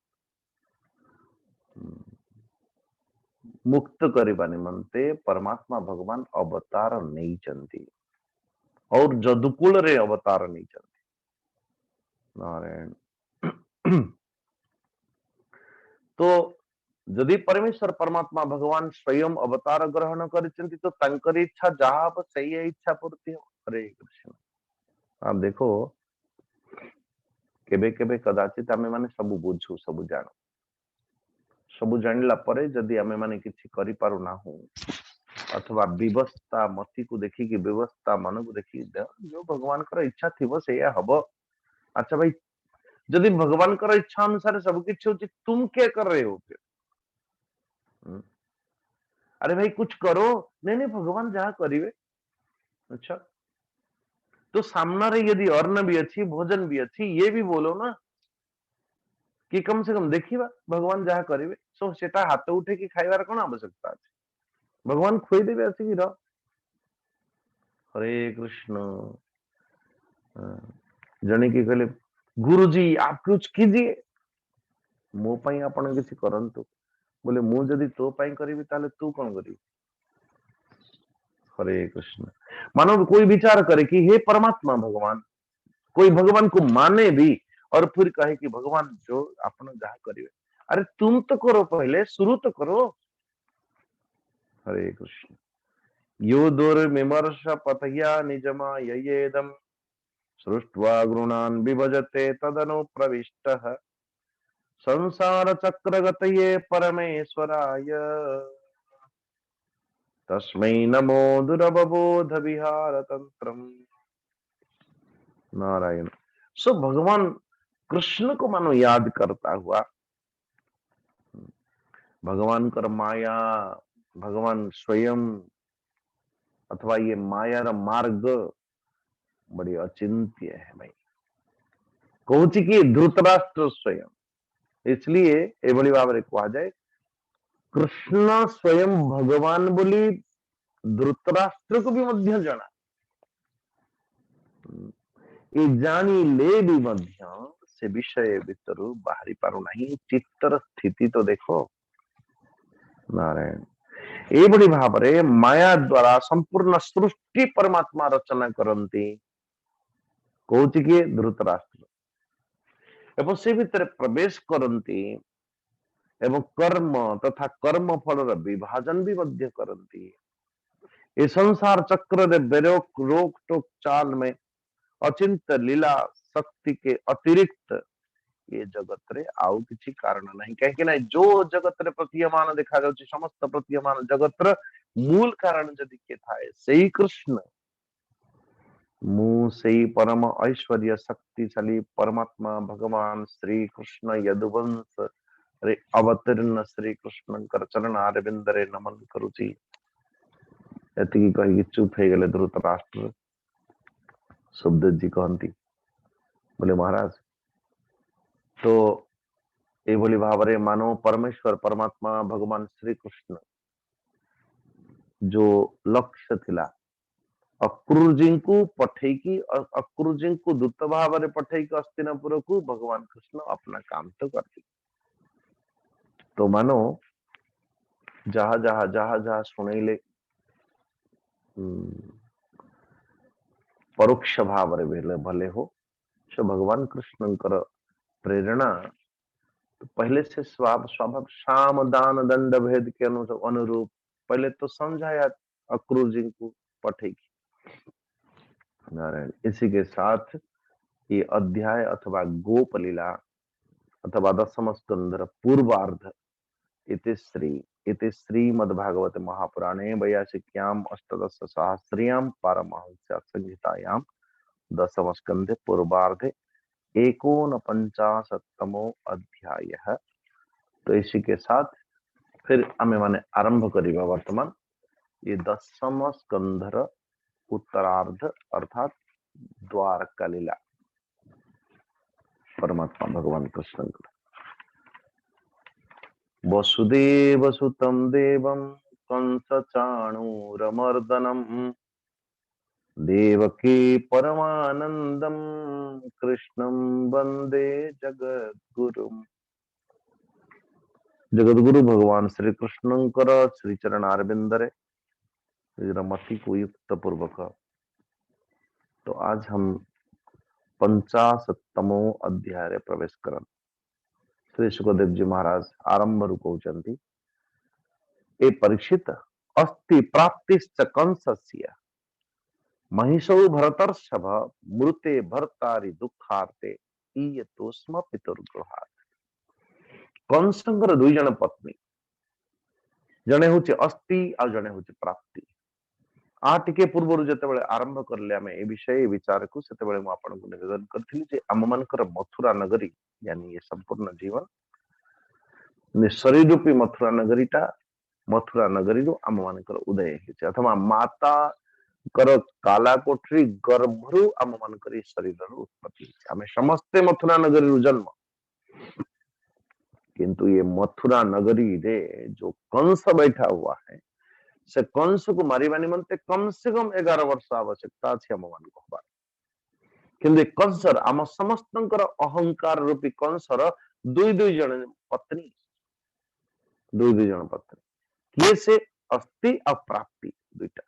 मुक्त करने निमंते परमात्मा भगवान अवतार नहीं चंती और जदुकुल रे अवतार नहीं चंती। नारायण। तो जदि परमेश्वर परमात्मा भगवान स्वयं अवतार ग्रहण करिसेंती तो तंकर इच्छा जहाँ हब सही इच्छा पूर्ति हो। हरे कृष्ण। आप देखो केबे केबे कदाचित आमे माने सब बुझू सब जानो, सब जानिला परे जदि आमे माने किछि करि पारु ना हो अथवा व्यवस्था मति को देखी कि व्यवस्था मन को देखी जो भगवान कर इच्छा थिबो सेया हबो। अच्छा भाई, जदि भगवान कर इच्छा अनुसार सब किछि होछि, तुम क्या कर रहे हो फिर? अरे भाई कुछ करो। नहीं नहीं, भगवान जहाँ करिवे। अच्छा, तो सामना रे यदि अन्न भी अच्छी भोजन भी अच्छी, ये भी बोलो ना कि कम से कम देखिबा भगवान जहाँ करिवे, सो सेटा हाथ उठे कि खाइबार कोन आवश्यकता अछि, भगवान खुई देबे अछि कि रह। हरे कृष्ण। जने की कहले गुरुजी आप कुछ कीजिए, मो पई आपण किछि करंतु। बोले मु जदि तो पई करिवि ताले तू कोन करिवि। हरे कृष्ण। मानो कोई विचार करे कि हे परमात्मा भगवान, कोई भगवान को माने भी और फिर कहे कि भगवान जो आपण जहाँ करिवे, अरे तुम तो करो, पहले शुरू तो करो। हरे कृष्ण। यो दुर्विमर्श पथया निजमा ययेदम सृष्ट्वा गुणान् विभजते तदनु प्रविष्टः संसार चक्रगतये परमेश्वराय तस्मै नमो दुरवबोध विहार तंत्रम। नारायण। सो भगवान कृष्ण को मानो याद करता हुआ भगवान कर माया, भगवान स्वयं अथवा ये मायार मार्ग बड़ी अचिंत्य है भाई। कहूँ कि धृतराष्ट्र स्वयं, इसलिए एभली भाव में कहा जाए कृष्ण स्वयं भगवान बोली धृतराष्ट्र को भी मध्य जना, ये जानी ले भी मध्य से विषय भितर बाहरी पारु नहीं। चित्तर स्थिति तो देखो। नारायण। एभली भाव में माया द्वारा संपूर्ण सृष्टि परमात्मा रचना करती कहूँ कि धृतराष्ट्र एवं से भितर प्रवेश करती एवं कर्म तथा कर्म फल विभाजन भी मध्य करती। ए संसार चक्र रे बेरोक रोक टोक चाल में अचिंत लीला शक्ति के अतिरिक्त ये जगत रे आउ किछि कारण नहीं कहीं ना जो जगत रे प्रतीयमान देखा जाउछि समस्त प्रतीयमान जगत रे मूल कारण जदि के थाए सेही कृष्ण मु सेही परम ऐश्वर्य शक्तिशाली परमात्मा भगवान श्री कृष्ण यदुवंश रे अवतीर्ण श्री कृष्णकर चरण अरविंद रे नमन करुछि एतिकी कहि चुप हे गेले धृतराष्ट्र सुखदेव जी कहती बोले महाराज तो एभली भावरे मानो परमेश्वर परमात्मा भगवान श्री कृष्ण जो लक्ष्य थिला अक्रूर को पठेकी अक्रूर को दूत भाव में पठेकी हस्तिनापुर को भगवान कृष्ण अपना काम तो करती तो मानो जहा जहा जहा जहा शुणिले परोक्ष भाव रे भले हो से भगवान कृष्ण प्रेरणा तो पहले से स्वाभाविक साम दान दंड भेद के अनुरूप पहले तो समझाया अक्रूर जी को पठेगी नारायण। इसी के साथ ये अध्याय अथवा गोप लीला अथवा दशम स्कंध पूर्वार्ध इति श्रीमद्भागवते महापुराणे वैयासिक्याम अष्टादश सहस्र्याम पारमहंस्या संहितायां दशम स्कंधे पूर्वार्धे 49तमो अध्याय। तो इसी के साथ फिर आमे माने आरंभ करिबा वर्तमान ये दशम स्कंधर उत्तरार्ध अर्थात द्वारका लीला परमात्मा भगवान कृष्ण वसुदेव सुतं देवं कंस चाणूरमर्दनम देवकी परमानंदम कृष्णं वंदे जगद्गुरुम। जगद्गुरु भगवान श्री कृष्णंकर श्री चरण अरविंदरे मति को युक्त पूर्वक तो आज हम 50तमो अध्याय रे प्रवेश करन। श्री सुखदेव जी महाराज आरंभ रु कहउचंती ए परीक्षित अस्ति प्राप्तिश्च कंसस्य महिषौ भरतर्षभ मृते भर्तारि दुखार्ते ईयतोस्म पितुर्गृहात्। कंसंकर दुई जन पत्नी जने होचे अस्ति आ जने होचे प्राप्ति आ टिके पूर्व जिते आरंभ करले आमे ए विषय विचार को सेते मु आपन को निवेदन करथिली जे आम मानकर मथुरा नगरी यानी ये संपूर्ण जीवन शरीर रूपी मथुरा नगरीटा मथुरा नगरी आम मानकर उदय हेचे अथवा माता कर काला कोठरी गर्भरु आम मानकर शरीर उत्पत्ति आमे समस्ते मथुरा नगरी जन्म किंतु ये मथुरा नगरी रे जो कंस बैठा हुआ है से कंस को मारिबा निमंते कम से कम 11 वर्ष आवश्यकता अछि हम मान को किंतु कंसर आम समस्तंकर अहंकार रूपी कंसर दुई दुई जन पत्नी किए से अस्ति अप्राप्ति दुईटा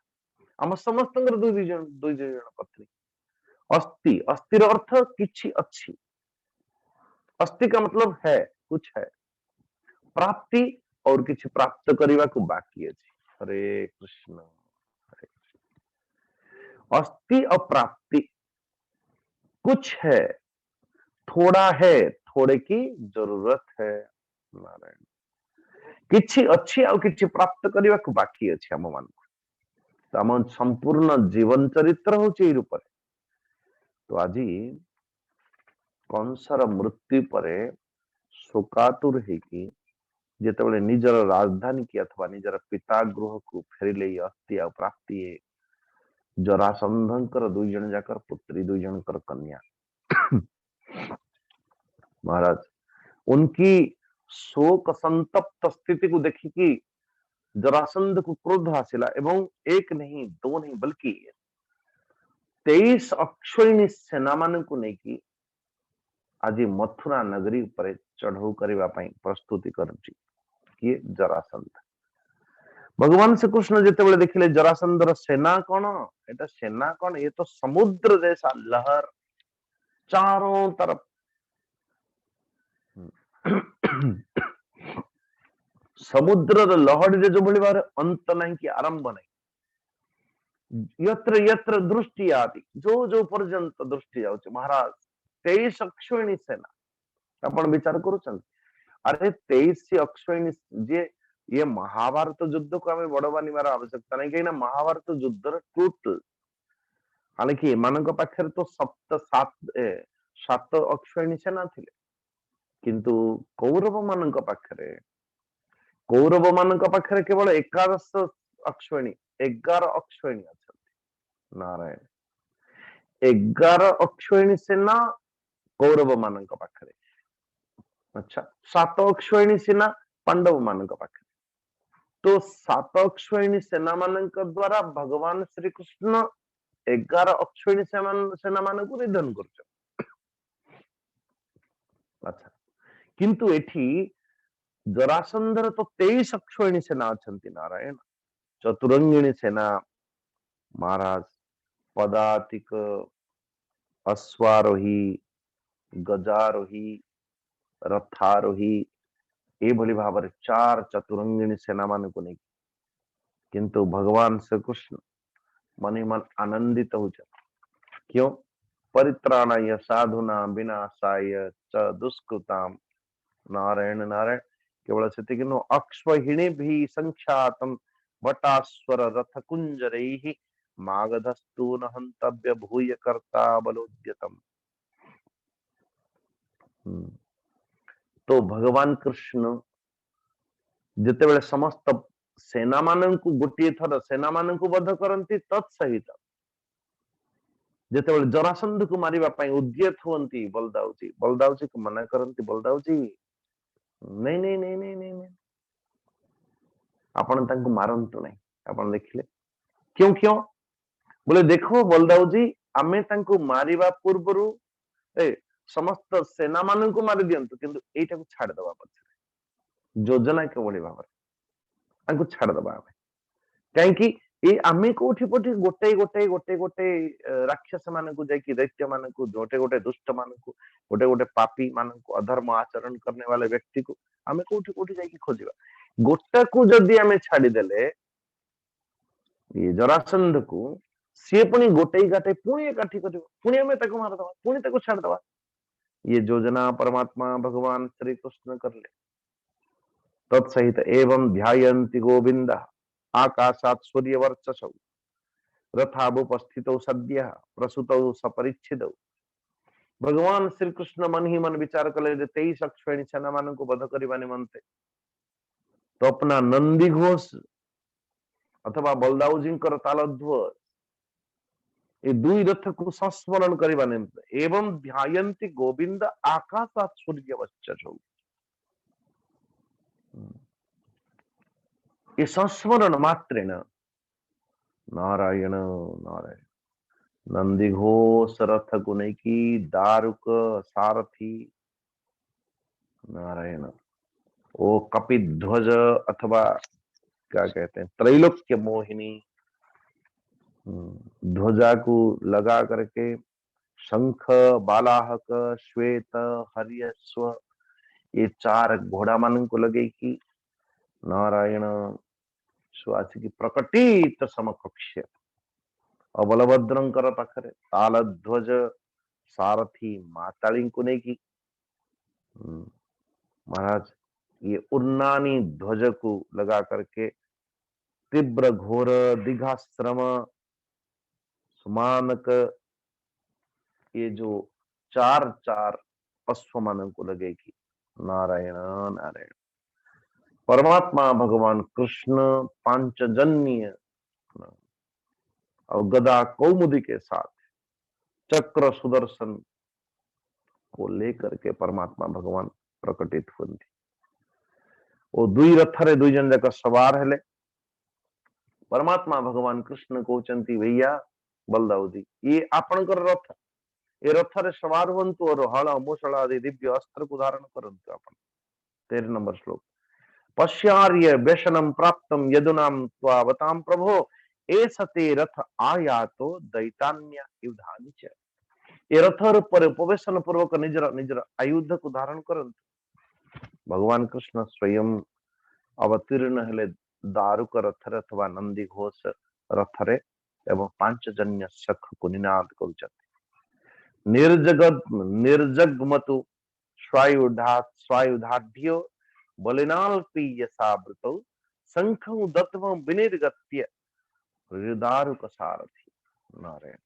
आम समस्तंकर दुई जन पत्नी अस्ति अस्तिर अर्थ किछि अच्छी अस्ति का मतलब है कुछ है प्राप्ति और किछि प्राप्त करने को बाकी अछि। हरे कृष्ण अस्ति अप्राप्ति कुछ है थोड़ा है थोड़े की जरूरत है नारायण किछि अच्छी और किछि प्राप्त करने को बाकी अछि हम मान तो आम संपूर्ण जीवन चरित्र होचे रूप तो आज कंसर मृत्यु पर शोकातुर हेकी जेतेबेले निजर राजधानी की अथवा निजर पिता गृह को फेरिले अस्ति आ प्राप्ति जरासंधंकर दुई जन जाकर पुत्री दुई जनकर कन्या महाराज उनकी शोक संतप्त स्थिति को देखिकी जरासंध को क्रोध आसिला एवं एक नहीं दो नहीं बल्कि 23 अक्षोहिणी सेना मान को लेकिन आज मथुरा नगरी पर चढ़ऊ करने प्रस्तुति करुची किए जरासंध भगवान श्री कृष्ण जिते देखिले जरासंधर सेना कौन एटा सेना कौन ये तो समुद्र जैसा लहर चारों तरफ समुद्र लहड़ी जो भाव अंत नहीं कि आरंभ नहीं यत्र यत्र दृष्टि आदि जो पर्यंत दृष्टि जाउछि महाराज 23 अक्षौहिणी सेना आपण विचार करूछन अरे 23 अक्षौहिणी जे ये महाभारत युद्ध को हमें बड़ मानिबार आवश्यकता नहीं कहीं महाभारत युद्धर टोटल हालांकि एମାନଙ୍କ पाखरे तो सात अक्षौहिणी सेना थिले किंतु कौरव मानक पाखरे केवल 11 अक्षौहिणी 11 अक्षौहिणी अछंती नारायण 11 अक्षौहिणी सेना कौरव मानक पाखरे अच्छा 7 अक्षौहिणी सेना पांडव मानक पाखरे तो 7 अक्षौहिणी सेना मानक द्वारा भगवान श्री कृष्ण 11 अक्षौहिणी सेना मानक निधन कर अच्छा किंतु एठी जरासंधर तो 23 अक्षौहिणी सेना अछंती नारायण चतुरंगिणी सेना महाराज पदातिक अश्वारोही गजारोही रथारोही एभली भाव चार चतुरंगिणी सेना मान को नहीं किंतु भगवान श्री कृष्ण मन ही मन आनंदित हो क्यों परित्राणाय साधुना विनाशाय च दुष्कृताम नारायण नारायण केवल से अक्ष्वहिणी भी संख्यातम वटास्वर रथ कुंजरैहि मागधस्तु न हंतव्य भूय कर्ता बलोद्यतम तो भगवान कृष्ण जितेबेले समस्त सेना माननकु गोटे थर सेना माननकु बध करंती तत्सहित जितेबेले जरासंध को मारिबा पई उद्यत हुंती बलदाऊजी को मना करंती बलदाऊजी नहीं नहीं नहीं नहीं नहीं नहीं आपण तांको मारंतु नहीं आपण देखिले क्यों क्यों बोले देखो बलदाऊजी आमे तांको मारिबा पूर्वरु ए समस्त सेना माननकु मारि दियंतु किंतु एटा को छाड़ दबा पछरे योजना के बड़ी भाବରେ तांको छाड़ दबा आमे काहे कि ए आमे कोठी पठी गोटे गोटे गोटे गोटे राक्षस माननकु जाई दैत्य माननकु गोटे गोटे दुष्ट माननकु गोटे गोटे पापी माननकु अधर्म आचरण करने वाले व्यक्ति को आमे कोठी कोठी जाई खोजिबा गोटा को जदी आमे छाड़ी देले ये जरासंध को सी पुणी गोटे गाटे पुणी एकाठी करिवो पुणी आमे ताको मार दबा पुणी ताको छाड़ दबा ये योजना परमात्मा भगवान श्री कृष्ण करले तत्सहित एवं ध्यायन्ति गोविंद आकाशात् सूर्यवर्चसौ रथावुपस्थितौ सद्य प्रसूतौ सपरिच्छिदौ भगवान श्री कृष्ण मन ही मन विचार कले 23 अक्षौहिणी सेना मान को वध करने निमंते तो अपना नंदी घोष अथवा बलदाऊजी तालध्वज ये दुई रथ को संस्मरण करने निमंते एवं ध्यायन्ति गोविंद आकाशात् सूर्यवर्चसौ ये संस्मरण मात्रेण नारायण नारायण नंदी घोष रथ को नहीं की दारुक सारथी नारायण ओ कपिध्वज अथवा क्या कहते हैं त्रैलोक्य मोहिनी ध्वजा को लगा करके शंख बालाहक श्वेत हरियस्व ये चार घोड़ा मान को लगे कि नारायण सुआसी की प्रकटित समकक्ष बलभद्रंकर पाखरे तालध्वज सारथी माताली को नहीं की महाराज ये उन्नानी ध्वज को लगा करके तीव्र घोर दिघाश्रम सुमानक ये जो चार चार अश्व मान को लगेगी नारायण नारायण परमात्मा भगवान कृष्ण पांचजन्य और गदा कौमुदी के साथ चक्र सुदर्शन को लेकर के परमात्मा भगवान प्रकटित हुए वो दुई रथरे दुई जन जाक सवार हेले परमात्मा भगवान कृष्ण कहते भैया बलदाऊजी ये आपणकर रथ ये रथरे सवार हुंतु और हल मूषल आदि दिव्य अस्त्र को धारण करंतु आपण 13 नंबर श्लोक पश्यार्य व्यसनम प्राप्तम यदुनाम त्वावताम प्रभो एसते रथ आयातो दैतान्य युधानि च ये रथर पर उपवेशन पूर्वक निजर निजर आयुध को धारण करंतु भगवान कृष्ण स्वयं अवतीर्ण हेले दारुक रथरे अथवा नंदी घोष रथरे एवं पांचजन्य सख को निनाद करुचंती। निर्जगमतु स्वायुधाढ्यो बलिनाल्पीयसावृतौ शंखं दत्वं विनिर्गत्य हृदारुक सारथी। नारायण।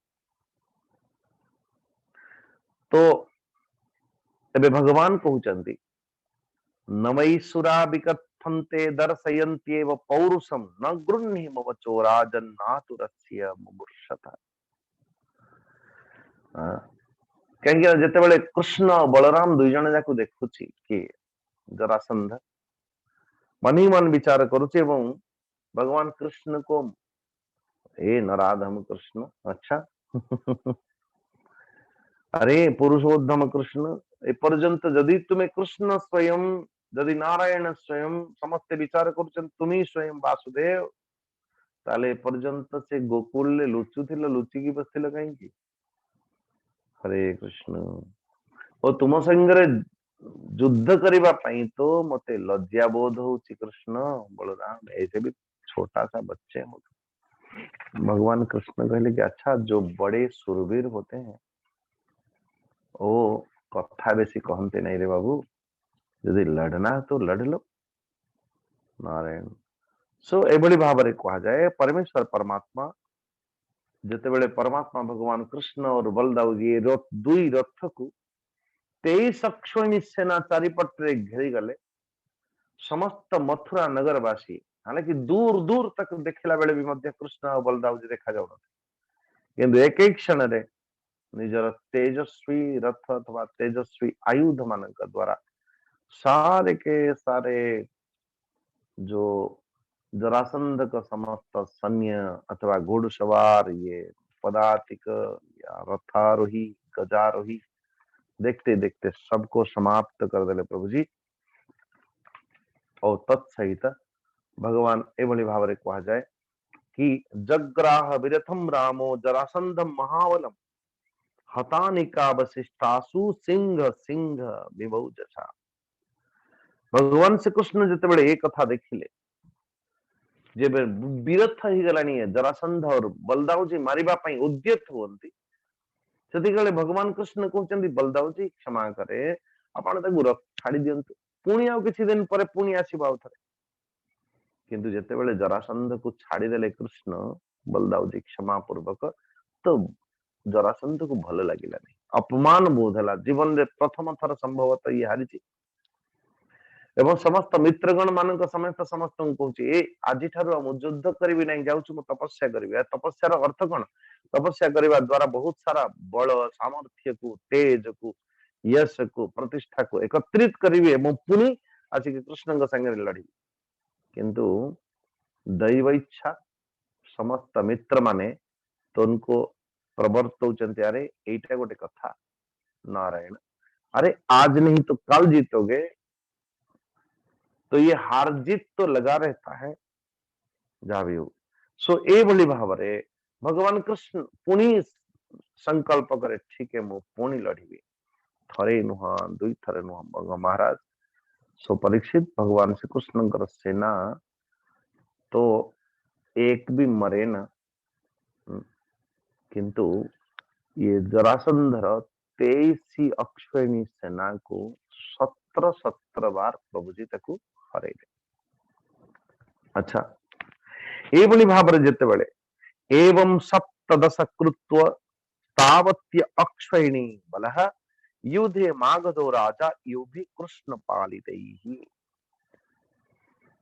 तो एबे भगवान कहउचंती नमैसुरा विकथन्ते दर्शयन्त्येव पौरुषम न गृह्णी मम चोराजन नातुरस्य मुमुर्षता। कहीं जिते कृष्ण और बलराम दुई जन जाक देखुची कि जरासंध मन ही मन विचार करुचे एवं भगवान कृष्ण को ए नराधम कृष्ण, अच्छा अरे पुरुषोत्तम कृष्ण एपर्यंत जदि तुम्हें कृष्ण स्वयं जदि नारायण स्वयं समस्ते विचार कर तुम्ही स्वयं वासुदेव ताले एपर्यंत से गोकुल लुचुथिल लुचिकी बसथिल कहीं। हरे कृष्ण। और तुम संगरे युद्ध करबा पई तो मते लज्जा बोध होची कृष्ण बलराम, ऐसे भी छोटा सा बच्चे हो। भगवान कृष्ण कहले कि अच्छा जो बड़े सुरवीर होते हैं ओ कथा बेसी कहते नहीं रे बाबू, यदि लड़ना है तो लड़ लो। नारायण। सो एभली भाव में कहा जाए परमेश्वर परमात्मा जिते परमात्मा भगवान कृष्ण और बलदाऊ जी दुई रथ को 23 अक्षोणी सेना चारिपटे घेरी गले। समस्त मथुरा नगरवासी हालांकि दूर दूर तक देखला बेले भी मध्य कृष्ण और बलदाऊ जी देखा जाऊ किंतु एक एक क्षण रे निजर तेजस्वी रथ अथवा तेजस्वी आयुध मान द्वारा सारे के सारे जो जरासंध का समस्त सैन्य अथवा घोड़सवार ये पदातिक या रथारोही गजारोही देखते देखते सबको समाप्त कर दिले प्रभु जी। और तत्सहित भगवान एभली भाव में कहा जाए कि जग्राह विरथम रामो जरासंधम महाबलम हतानिकावशिष्टासु सिंह सिंह विभौ जसा। भगवान श्री कृष्ण जिते एक कथा देखिले जे विरथ ही गलानी है जरासंध और बलदाऊ जी मारिबा पई उद्यत हुअंती सेतिकाले भगवान कृष्ण कहउचंती बलदाऊ जी क्षमा करे आपण ताकू छाड़ी दियंतु पुणी आउ किछि दिन परे पुणी आसीबा उथरे। किंतु जेते बेले जरासंध को छाड़ी देले कृष्ण बलदाऊ जी क्षमा पूर्वक तो जरासंध को भल लगिला नहीं, अपमान बोध है जीवन रे प्रथम थर संभवतः ये हारिची। एवं समस्त मित्रगण मान समेत समस्त कहूँ आज युद्ध करी ना जाऊँ तपस्या करी। तपस्यार अर्थ कौन? तपस्या करने द्वारा बहुत सारा बल सामर्थ्य को तेज को यश को प्रतिष्ठा को एकत्रित करी पुणी आसिक कृष्ण संगे लड़ी। किंतु दैव इच्छा समस्त मित्र माने तो उनको प्रवर्तौचंती अरे एटा गोटे कथा नारायण, अरे आज नहीं तो कल जीतोगे, तो ये हार जीत तो लगा रहता है जहां भी हो। सो ए भली भाव रे भगवान कृष्ण पुणी संकल्प करे ठीक है मु पुणी लड़बी थरे नुहा दुई थरे नुहा महाराज। सो परीक्षित भगवान श्री कृष्ण सेना तो एक भी मरे न, किंतु ये जरासंधर 23 अक्षयणी सेना को 17 बार प्रभु जी तक हरे। अच्छा ये भाव जिते बड़े एवं सप्तदश कृत्व तावत्य अक्षयणी बलः युद्धे मागधो राजा युद्धे कृष्ण पालित ही।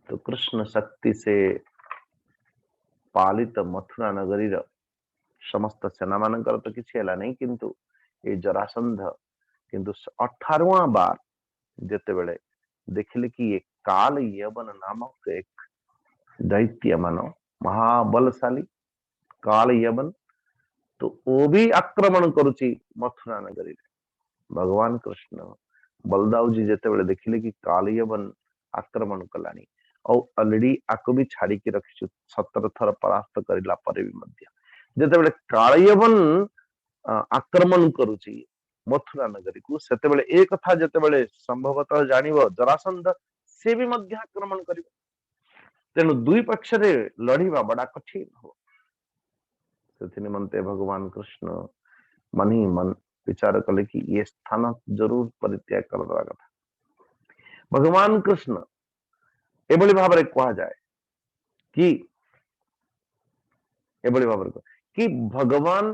तो कृष्ण शक्ति से पालित मथुरा नगरी समस्त सेना मानकर तो किसी है नहीं, किंतु ये जरासंध किंतु 18वां बार जिते बड़े देखिले कि ये काल यवन नामक एक दैत्य मानो महाबलशाली काल यवन तो वो भी आक्रमण करुची मथुरा नगरी। भगवान कृष्ण बलदाऊ जी जिते बड़े देखिले कि काल यवन आक्रमण कलानी और ऑलरेडी आको भी छाड़ी की रखी 17 थर परास्त करला परे भी मध्य जिते बड़े काल यवन आक्रमण करुची मथुरा नगरी को सेते बड़े एक कथा जिते बड़े संभवतः जानिबो जरासंध से भी मध्य आक्रमण करिबो। तेणु दुई पक्ष रे लड़ीबा बड़ा कठिन हो। से निमंते भगवान कृष्ण मन ही मन विचार कले कि ये स्थान जरूर परित्याग करवा कथा। भगवान कृष्ण एभली भाव में कहा जाए कि एभली भाव में कि भगवान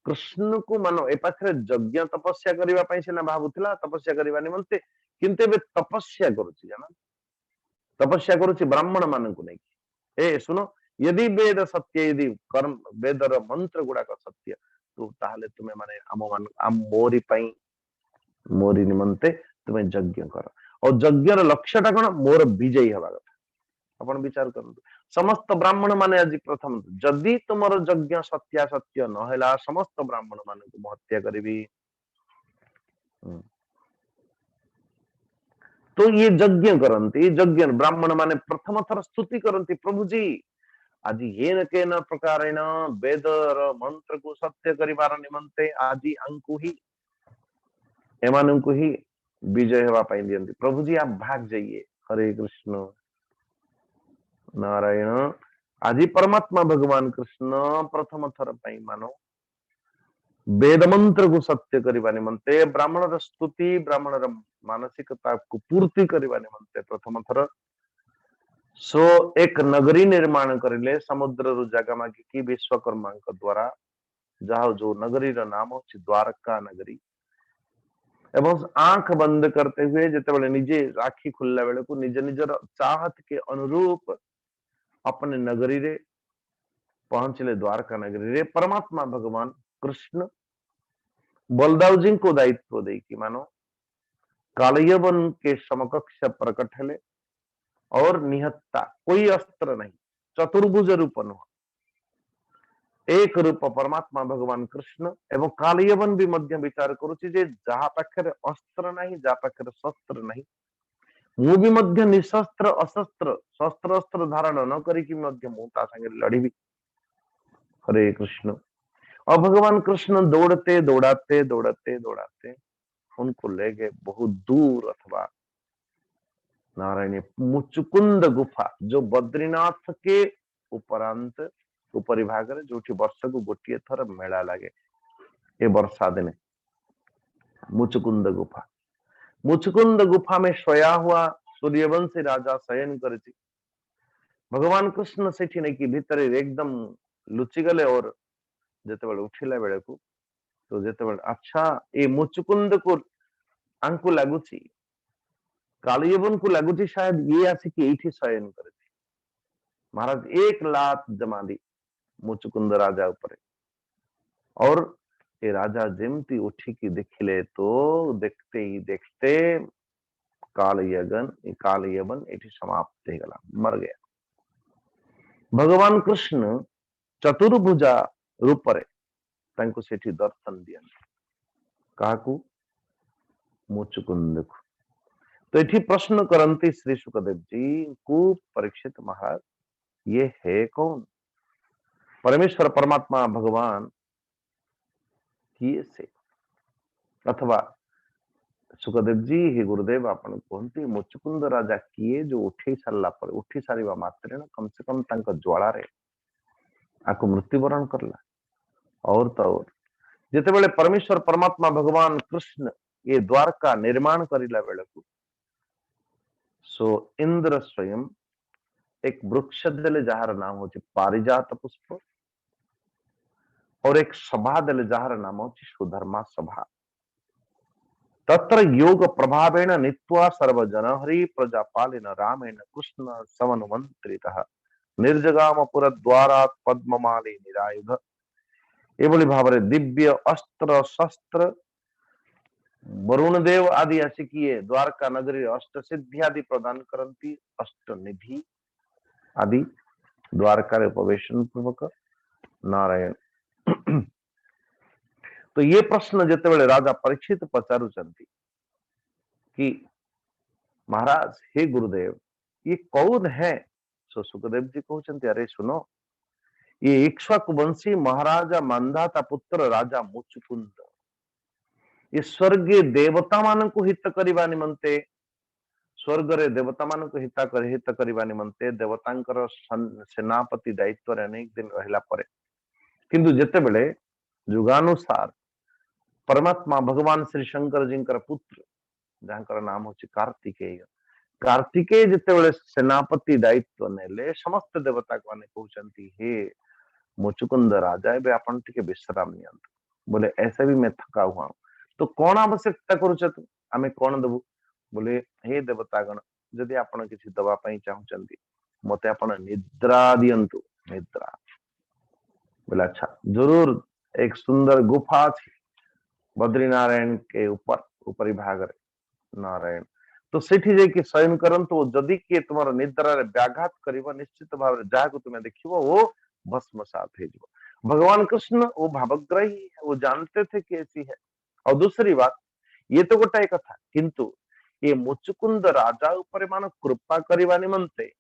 कृष्ण को मान ए पाखे यज्ञ तपस्या करने सीना भावुला तपस्या करने निमंते किंतु एबे तपस्या करुच्ची जाना तपस्या करुच्ची ब्राह्मण मान को नहीं ए सुनो यदि वेद सत्य यदि कर्म वेदर मंत्र गुड़ाक सत्य तो ताहले तुम्हें माने आम मोरी निमंते तुम्हें यज्ञ कर और यज्ञ लक्ष्यटा कौन मोर विजयी हवा कथा अपन विचार करते समस्त ब्राह्मण माने आज प्रथम जदि तुम यज्ञ सत्यासत्य नहला समस्त ब्राह्मण मान को हत्या करी। तो ये यज्ञ करती यज्ञ ब्राह्मण माने प्रथम थर स्तुति करती प्रभु जी आज येन केन प्रकारेण वेदर मंत्र को सत्य करिवार निमंते आज आंकु ही एमानंकु ही विजय हवा पाई दियंती प्रभु जी आप भाग जाइए। हरे कृष्ण नारायण आज परमात्मा भगवान कृष्ण प्रथम थर पाई मानो वेद मंत्र को सत्य करने निमंते ब्राह्मण स्तुति ब्राह्मण मानसिकता को पूर्ति करने निमंते प्रथम थर सो एक नगरी निर्माण करिले समुद्र रु जगह मागिकी विश्वकर्मा द्वारा जहा जो नगरी रा नाम होछि द्वारका नगरी एवं आंख बंद करते हुए जिते निजे राखी खुलला बेले को निज निजर चाहत के अनुरूप अपने नगरी रे पहुंचले द्वारका नगरी रे परमात्मा भगवान कृष्ण बलदाव जी को दायित्व दे कि मानो कालयवन के समकक्ष प्रकट हेले और निहत्ता कोई अस्त्र नहीं चतुर्भुज रूप नुह एक रूप परमात्मा भगवान कृष्ण एवं कालयवन भी मध्य विचार करुच्ची जे जहा पाखे अस्त्र नहीं जहा पाखे शस्त्र नहीं मु भी मध्य निशस्त्र अशस्त्र शस्त्र अस्त्र धारण न करिकी मध्य मु ता संगे लड़ीबी। हरे कृष्ण और भगवान कृष्ण दौड़ते दौड़ाते दौड़ाते दौड़ाते उनको ले गए बहुत दूर अथवा नारायणी मुचुकुंद गुफा जो बद्रीनाथ के उपरांत उपरी भाग रे जो वर्ष को गोटे थर मेला लगे ए वर्षा दिने मुचुकुंद गुफा में सोया हुआ सूर्यवंशी राजा शयन कर भगवान कृष्ण सेठी नहीं कि भीतर एकदम लुचि गले और जिते उठिला बेले को तो जिते अच्छा ये मुचुकुंद को आंकु लगुच कालयवन को लगुच शायद ये आसिक ये शयन कर महाराज एक लात जमा दी मुचुकुंद राजा ऊपर और ये राजा जेमती उठिकी देखिले तो देखते ही देखते कालयवन ये समाप्त हो गला मर गया। भगवान कृष्ण चतुर्भुजा रूप से दर्शन दिया काकू मुचुकुंद को तो ये प्रश्न करती श्री सुखदेव जी को परीक्षित महाराज ये है कौन परमेश्वर परमात्मा भगवान किए से अथवा सुखदेव जी हे गुरुदेव आपण कहते मुचुकुंद राजा किए जो उठी सारा पर उठी सारा मात्रे कम से कम तांका ज्वाला रे आपको मृत्युवरण करला और तो और जिते परमेश्वर परमात्मा भगवान कृष्ण ये द्वारका निर्माण करिला बेले को सो इंद्र स्वयं एक वृक्ष देले जार नाम होची पारिजात पुष्प और एक सभा देले जार नाम होची सुधर्मा सभा तत्र योग प्रभावेण नित्वा सर्वजन हरि प्रजापालिन रामेण कृष्ण समनुमंत्रितः निर्जगाम पुर द्वारात् पद्ममाली निरायुध एभली भाव दिव्य अस्त्र शस्त्र वरुण देव आदि आसिकिए द्वारका नगरी अष्ट सिद्धि आदि प्रदान करती अष्ट निधि आदि द्वारका प्रवेशन पूर्वक नारायण। तो ये प्रश्न जिते राजा परीक्षित पचारुचंती कि महाराज हे गुरुदेव ये कौन है सो सुखदेव जी कहते अरे सुनो ये इक्ष्वाकु वंशी महाराजा मांधाता पुत्र राजा मुचुकुंद ये स्वर्गीय देवता मान को हित करने निमंते स्वर्ग रे देवता मान को हित करने निमंते देवतांकर सेनापति दायित्व रे अनेक दिन रहला परे किंतु जेतेबेले जुगानुसार परमात्मा भगवान श्री शंकर जी पुत्र जहां नाम हूँ कार्तिकेय कार्तिकेय जितेबेले सेनापति दायित्व नेले समस्त देवता मैंने कहते हे मुचुकुंद राजा एबे आपण टिके विश्राम नियंतु बोले ऐसे भी मैं थका हुआ हूं तो कौन आवश्यकता करुच तू आमे कौन देबू बोले हे देवतागण जदि आपण किसी दवा पई चाहूचंती मते आपण निद्रा दियंतु निद्रा बोले अच्छा जरूर एक सुंदर गुफा थी बद्रीनारायण के ऊपर ऊपरी भाग रे नारायण तो सेठी जे कि शयन करंतु जदि के तुमार निद्रा रे व्याघात करिवो निश्चित भाव रे जाको तुमे देखिवो वो भस्मसात हो जाओ भगवान कृष्ण वो भावग्राही है वो जानते थे कि ऐसी है और दूसरी बात ये तो गोटाए कथा किंतु ये मुचुकुंद राजा ऊपर मान कृपा करने निमंते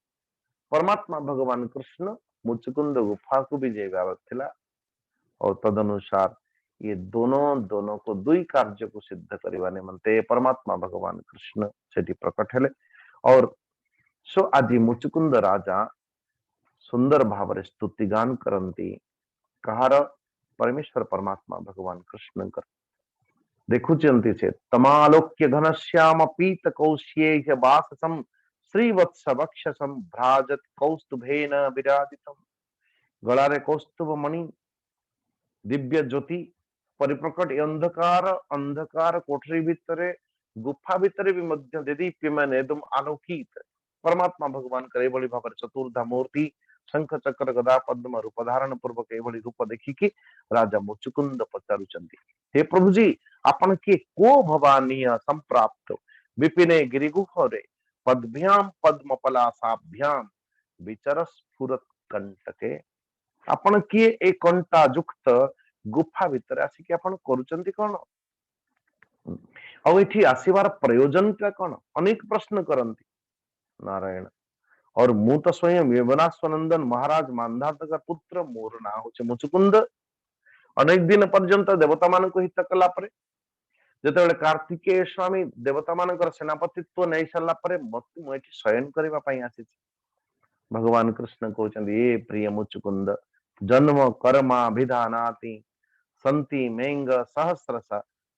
परमात्मा भगवान कृष्ण मुचुकुंद गुफा को भी जेगा थिला और तदनुसार ये दोनों को दुई कार्य को सिद्ध करने निमंते परमात्मा भगवान कृष्ण सेठी प्रकट हेले और सो आदि मुचुकुंद राजा सुंदर भाव स्तुति गान करती कहार परमेश्वर परमात्मा भगवान कृष्ण कर देखुचंती से तमालोक्य घनश्याम पीत कौशेय वाससम श्रीवत्स वक्षसम भ्राजत कौस्तुभेन विराजितम गलारे कौस्तुभ मणि दिव्य ज्योति परिप्रकट अंधकार अंधकार कोठरी भितरे गुफा भितरे भी मध्य देदीप्यमान एकदम आलोकित परमात्मा भगवान करे बड़ी भाव चतुर्धा मूर्ति शंख चक्र गदा पद्म रूप धारण पूर्वक एभली रूप देखिकी राजा मुचुकुंद पचारुचंती हे प्रभु जी आपण के को भवानीय संप्राप्त विपिने गिरिगुहरे पद्भ्याम पद्म पलासाभ्याम विचर स्फुरत कंटके आपण किए ए कंटा युक्त गुफा भितर आसिक आपण करूचंती कोन आउ आसबार प्रयोजन कौन अनेक प्रश्न करती नारायण और मु तो स्वयं यवनाश्वनंदन महाराज मांधाता का पुत्र मोर ना हूँ मुचुकुंद अनेक दिन पर्यंत देवता मान हित कला जिते कार्तिकेय स्वामी देवता मान सेनापतित्व नहीं सारा मत मुझे शयन करने आसी भगवान कृष्ण कहते ये प्रिय मुचुकुंद जन्म कर्मा विधानाति संति मेंग सहस्रश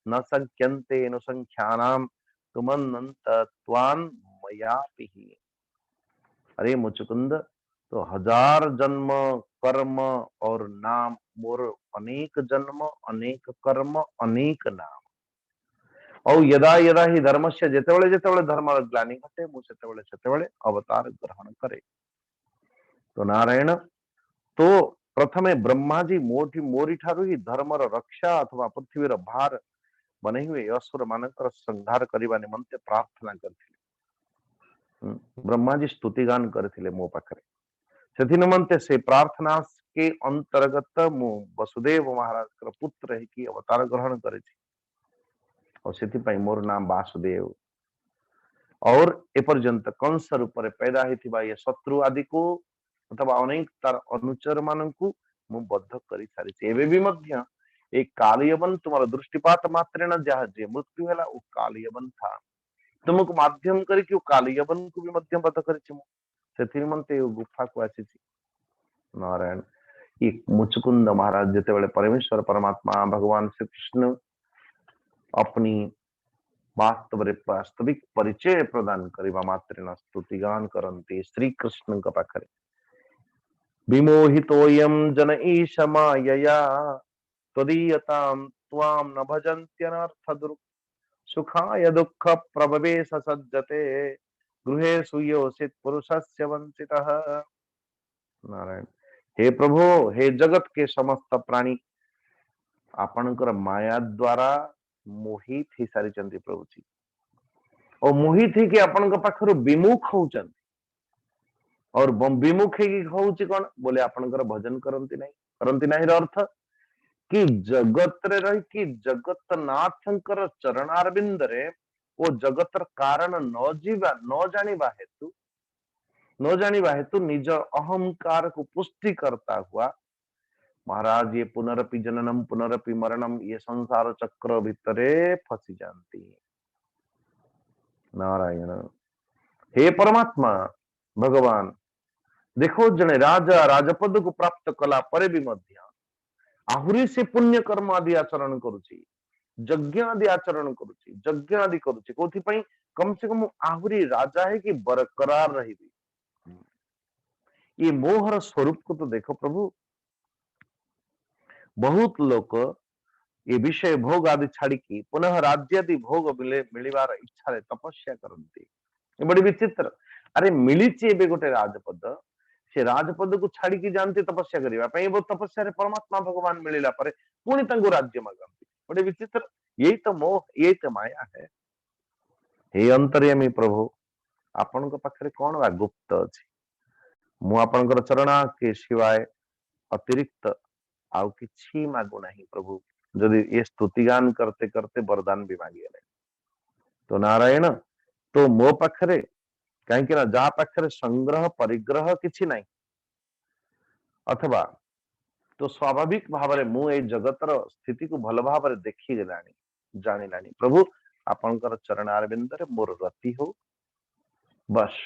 न संख्यन्ते अनुसंख्यानाम तुमन्नंत त्वान मयापि अरे मुचुकुंद तो हजार जन्म कर्म और नाम मोर अनेक जन्म अनेक कर्म अनेक नाम और यदा यदा ही धर्म से जेतेबेले जेतेबेले धर्म ग्लानि घटे मु सेतेबेले सेतेबेले अवतार ग्रहण करे तो नारायण तो प्रथमे ब्रह्मा जी मोरी ठारू ही धर्मर रक्षा अथवा पृथ्वीर भार बने हुए असुर मानकर संहार करने निमंते प्रार्थना करथिले ब्रह्मा जी स्तुतिगान करथिले मो पाखरे सेथि निमंते से प्रार्थना के अंतर्गत मु वसुदेव महाराज कर पुत्र है कि अवतार ग्रहण करे और सेथि पई मोर नाम वासुदेव और एपर्यंत कंस रूप रे पैदा हिथिबा ये शत्रु आदि को अथवा अनेक तार अनुचर माननकु मु बद्ध करि सारिछि एबे भी मध्य एक कालियवन तुम्हारा दृष्टिपात मात्रेण जहा जे मृत्यु हैला ओ कालियवन था तुमको माध्यम करके ओ कालियवन को भी मध्यम बद्ध करिछि मु सेथि निमंते ओ गुफा को आसीछि नारायण ये मुचुकुंद महाराज जेतेबेले परमेश्वर परमात्मा भगवान श्री कृष्ण अपनी वास्तविक परिचय प्रदान करवा मात्रेण स्तुतिगान करन्ते श्री कृष्ण का पाखरे विमोहितोऽयं जन ईश मायया त्वदीयतां त्वां न भजन्त्यनर्थदृक् सुखाय दुःख प्रभवेश सज्जते गृहेषु योषित पुरुषस्य वंचितः नारायण हे प्रभु हे जगत के समस्त प्राणी आपणकर माया द्वारा मोहित ही सारी चंदी प्रभु जी और मोहित ही कि आपण पाखर विमुख होचंती और विमुख होउची कौन बोले आपणकर भजन करंती नहीं अर्थ कि जगत रे रही कि जगत नाथंकर चरणारविंद रे वो जगतर कारण न जानिबा हेतु निज अहंकार को पुष्टि करता हुआ महाराज ये पुनरपि जननम पुनरपि मरणम ये संसार चक्र भितरे फसी जानती नारायण हे परमात्मा भगवान देखो जने राजा राजपद को प्राप्त कला परे भी मध्य आहुरी से पुण्य कर्म आदि आचरण करुची, यज्ञ आदि आचरण करुची, यज्ञ आदि करुची कोथि पई कम से कम आहुरी राजा है कि बरकरार रही। ये मोहर स्वरूप को तो देखो प्रभु, बहुत लोग ये विषय भोग आदि छाड़ी पुनः राज्य आदि भोग मिलिबार इच्छा तपस्या करती। बड़ी विचित्र, अरे मिली गोटे राजपद, से राजपद को छाड़ी जानते तपस्या करने वो तपस्या परमात्मा भगवान मिलला पर पुणी तंगु राज्य मागती। बड़े विचित्र, यही तो मोह, यही तो माया है। हे अंतर्यामी प्रभु, आपण पाखे कौन बा गुप्त अच्छी, मु आपणकर चरणा के शिवाय अतिरिक्त आउ किछि मागु नहीं प्रभु। जदि ये स्तुतिगान करते करते वरदान भी मांगिगले तो नारायण, तो मो पाखरे कहीं जहा पाखरे संग्रह परिग्रह किछि नहीं, अथवा तो स्वाभाविक भाव में मु ए जगतर स्थिति को भल भाव देखी गलानी जानिलानी प्रभु। आपणकर चरण अरविंद मोर रति हो, बस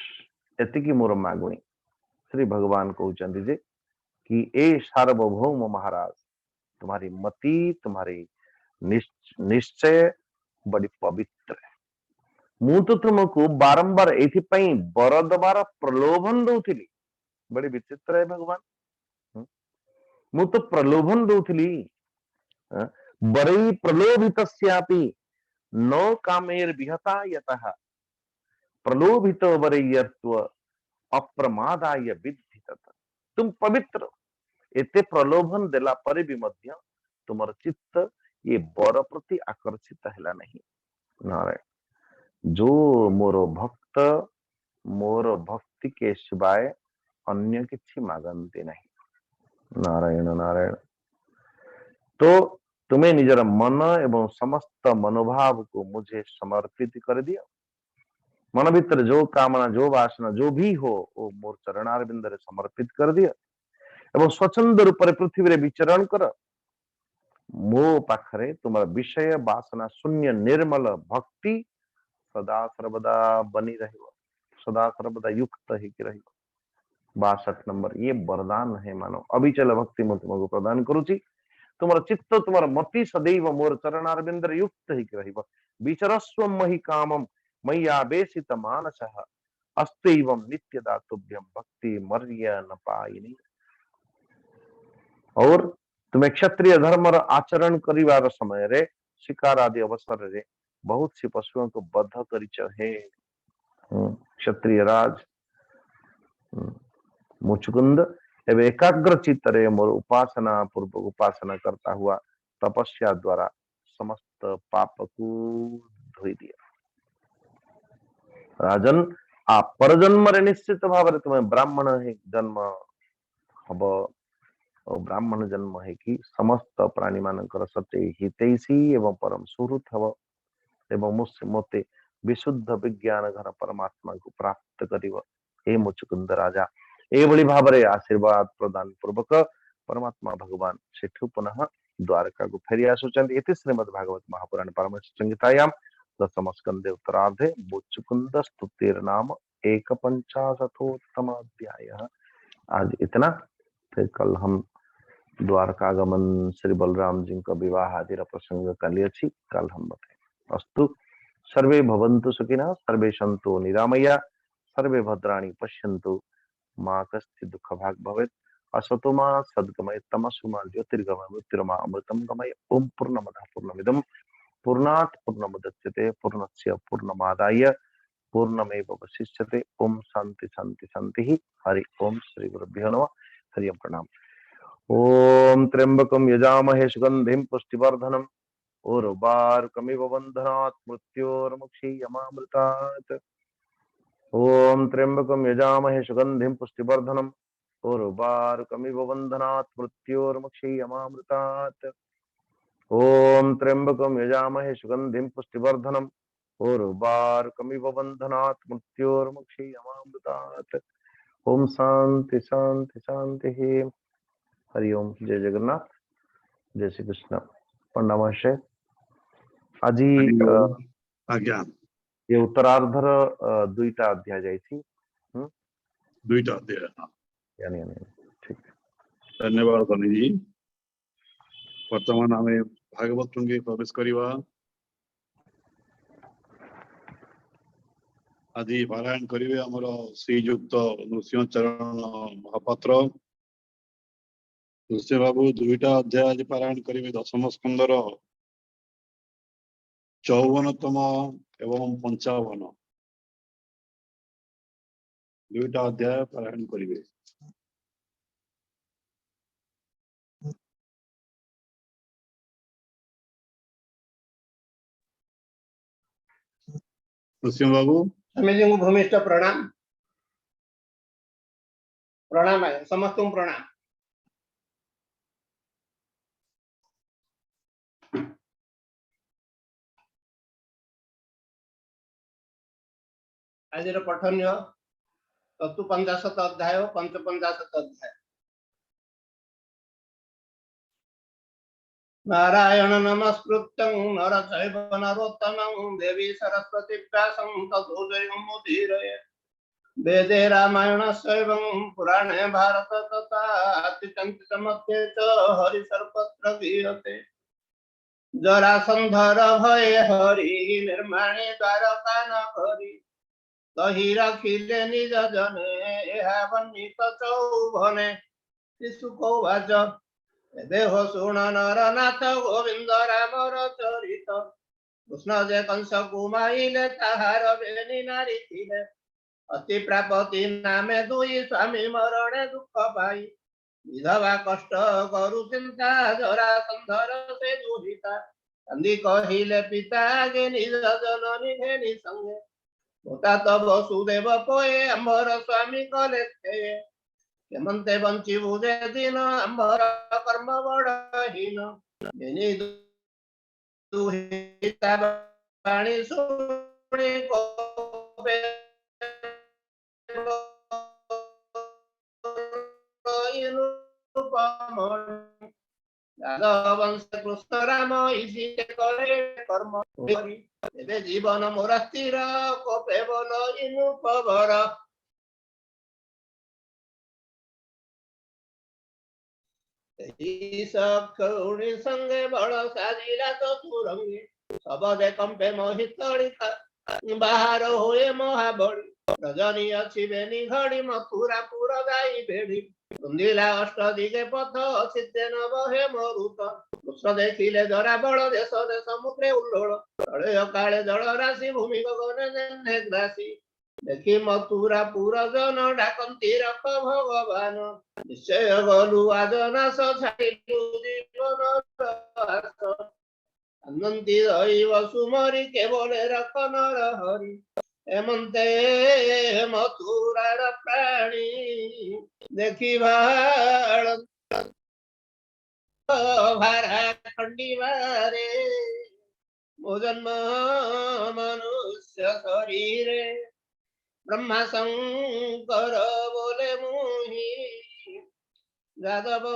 एतिकी मोर मागुणी। श्री भगवान कहते जे कि ए सार्वभौम महाराज, तुम्हारी मति, तुम्हारी निश्चय बड़ी पवित्र है। मु तो तुमको बारंबार एथिपाई बर दबार प्रलोभन दउथिली। बड़ी विचित्र है भगवान, मु तो प्रलोभन दउथिली। बरई प्रलोभितस्यापि न कामेर विहता यतः प्रलोभित वरयत्व अप्रमादाय विद्धि तत्। तुम पवित्र, एते प्रलोभन देला पर भी मध्य तुमर चित्त ये बर प्रति आकर्षित हैला नहीं। नारायण, जो मोर भक्त मोर भक्ति के सिवाय अन्य किछि मागंती नहीं। नारायण नारायण, तो तुम्हें निजर मन एवं समस्त मनोभाव को मुझे समर्पित कर दिया। मन भीतर जो कामना, जो वासना, जो भी हो वो मोर चरणारविंद रे समर्पित कर दिया एवं स्वच्छंद रूप पृथ्वी रे विचरण कर। मो पाखरे तुम्हारा विषय वासना शून्य निर्मल भक्ति सदा सर्वदा बनी रहिबो, सदा सर्वदा युक्त ही रहिबो। 62 नंबर ये वरदान है मानो। अविचल भक्ति मैं तुमको प्रदान करुची। तुम्हारा चित्त तुम्हारा मति सदैव मोर चरणारविंद रे युक्त ही रहिबो। विचरस्व महि कामम मय्यावेशित मानसः अस्त्यैवं नित्यदा तुभ्यं भक्ति मर्य न पायिनी। और तुम्हें क्षत्रिय धर्म आचरण करिवार समय रे शिकार आदि अवसर रे बहुत सी पशुओं को बद्ध करिच हे क्षत्रिय राज। मुचुकुंद एवं एकाग्र चित्तरे मोर उपासना पूर्वक उपासना करता हुआ तपस्या द्वारा समस्त पाप को धोई दिया। राजन, आप परजन्म रे निश्चित भाव तुम्हें ब्राह्मण है जन्म हब, और ब्राह्मण जन्म है कि समस्त प्राणी मानकर सत्य हितैषी एवं परम सुहृत हब एवं मुझसे मोते विशुद्ध विज्ञान घन परमात्मा को प्राप्त करिव। हे मुचुकुंद राजा, एभली भाव रे आशीर्वाद प्रदान पूर्वक परमात्मा भगवान सेठु पुनः द्वारका को फेरी आसुचंदी। इति श्रीमद् भागवत महापुराण परमहंस संहितायां दशम स्कंदे उत्तरार्धे मुचुकुंद स्तुतिर नाम 150 अध्याय। आज इतना, फिर कल हम द्वारकागमन श्री बलराम जी का विवाह आदि प्रसंग कल अच्छी कल हम बताए। अस्तु, सर्वे भवन्तु सुखिनः, सर्वे सन्तु निरामया, सर्वे भद्राणि पश्यन्तु, मां कश्चित् दुःख भाग् भवेत्। असतो मा सद्गमय, तमसो मा ज्योतिर्गमय, मृत्युर्मा अमृतं गमय। ओम पूर्णमदः पूर्णमिदं पूर्णात् पूर्णमुदच्यते पूर्णस्य पूर्णमादाय पूर्णमेवावशिष्यते। ओम शांति शांति शांति। हरि ओम। श्री गुरुभ्यो नमः। हरि ओम। प्रणाम। ओम त्र्यंबकं यजामहे सुगंधिं पुष्टिवर्धनम् उर्वारुकमिव बन्धनात् मृत्योर्मुक्षीयमामृतात्। ओम त्र्यंबकं यजामहे सुगंधिं पुष्टिवर्धनम् उर्वारुकमिव बन्धनात् मृत्योर्मुक्षीयमामृतात्। ओम त्र्यंबकं यजामहे सुगंधिं पुष्टिवर्धनम् उर्वारुकमिव बन्धनात् मृत्योर्मुक्षीयमामृतात्। ओम शांति शांति शांति। हरि ओम। जय जगन्नाथ, जय श्री कृष्ण। पंडामाशय आज आज्ञा ये उत्तरार्धर दुईटा अध्याय जाइछि। दुईटा अध्याय। यानी ठीक। धन्यवाद बनी जी। वर्तमान आम भागवत टुंगे प्रवेश करवा। आज पारायण करेंगे आमर श्रीयुक्त नृसिंह चरण महापात्र। नृसिंह बाबू दुईटा अध्याय आज पारायण करेंगे, दशम स्कंदर 54तम एवं 55 दुईटा अध्याय पारायण करेंगे। नृसिंह बाबू स्वामी जी को भूमिष्ठ प्रणाम। प्रणाम है समस्त प्रणाम। आज पठनीय 54 अध्याय 55 अध्याय। नारायण नमस्कृत्यं नर चैव नरोत्तमं देवी सरस्वती व्यासं ततो जयमुदीरये। वेदे रामायणस्यैवं पुराणे भारत तथा अतिचन्तितमध्ये च हरिसर्वत्र गीयते। जरासन्धर भये हरि निर्माणे द्वारका नगरी। तहि रखिले निज जने एहा वर्णित चौभने। शिशुकौवाच देह शुण नर नाथ गोविंद रामर चरित। कृष्ण जे कंस कुमाइले ताहार बेनी नारी थिले। अति प्रापति नामे दुई स्वामी मरणे दुख पाई। विधवा कष्ट करु चिंता जरासंधर से दुहिता। कंदी कहिले पिता गे निज जननी घेनी संगे। होता तब वसुदेव पोए अंबर स्वामी कले थे। केमंते बंची बुझे दिन अंबर कर्म बड़हीन। बेनी दुहिता बाणी सुनी कोपे वंश कृष्ण राम इसी करे कर्म जीवन मोर स्थिर कोपे बोल इनु पवर। सखुणी संगे बड़ साजिला तो सुरंगी। सबदे कंपे मोहितड़ी बाहर हुए महाबड़ी। रजनी अच्छी बेनी घड़ी मथुरा पुर गाई बेड़ी। कुंदिला अष्ट दिगे पथ चित्ते न बहे मरुत। कृष्ण देखिले जरा बड़ देश देश समुद्रे उल्लोल। प्रलय काले जल राशि भूमि गगने ग्रासी। देखी मथुरा पुर जन डाकंती रख भगवान। निश्चय गलु आज नाश छाड़िलु जीवन रास। अनंती दैव सुमरी केवल रख नर हरि। हेमंते मथुरार प्राणी देखी भाड़ भारा खंडिवारे। मो जन्म मनुष्य शरीरे। ब्रह्मा शंकर बोले मुहि। जादव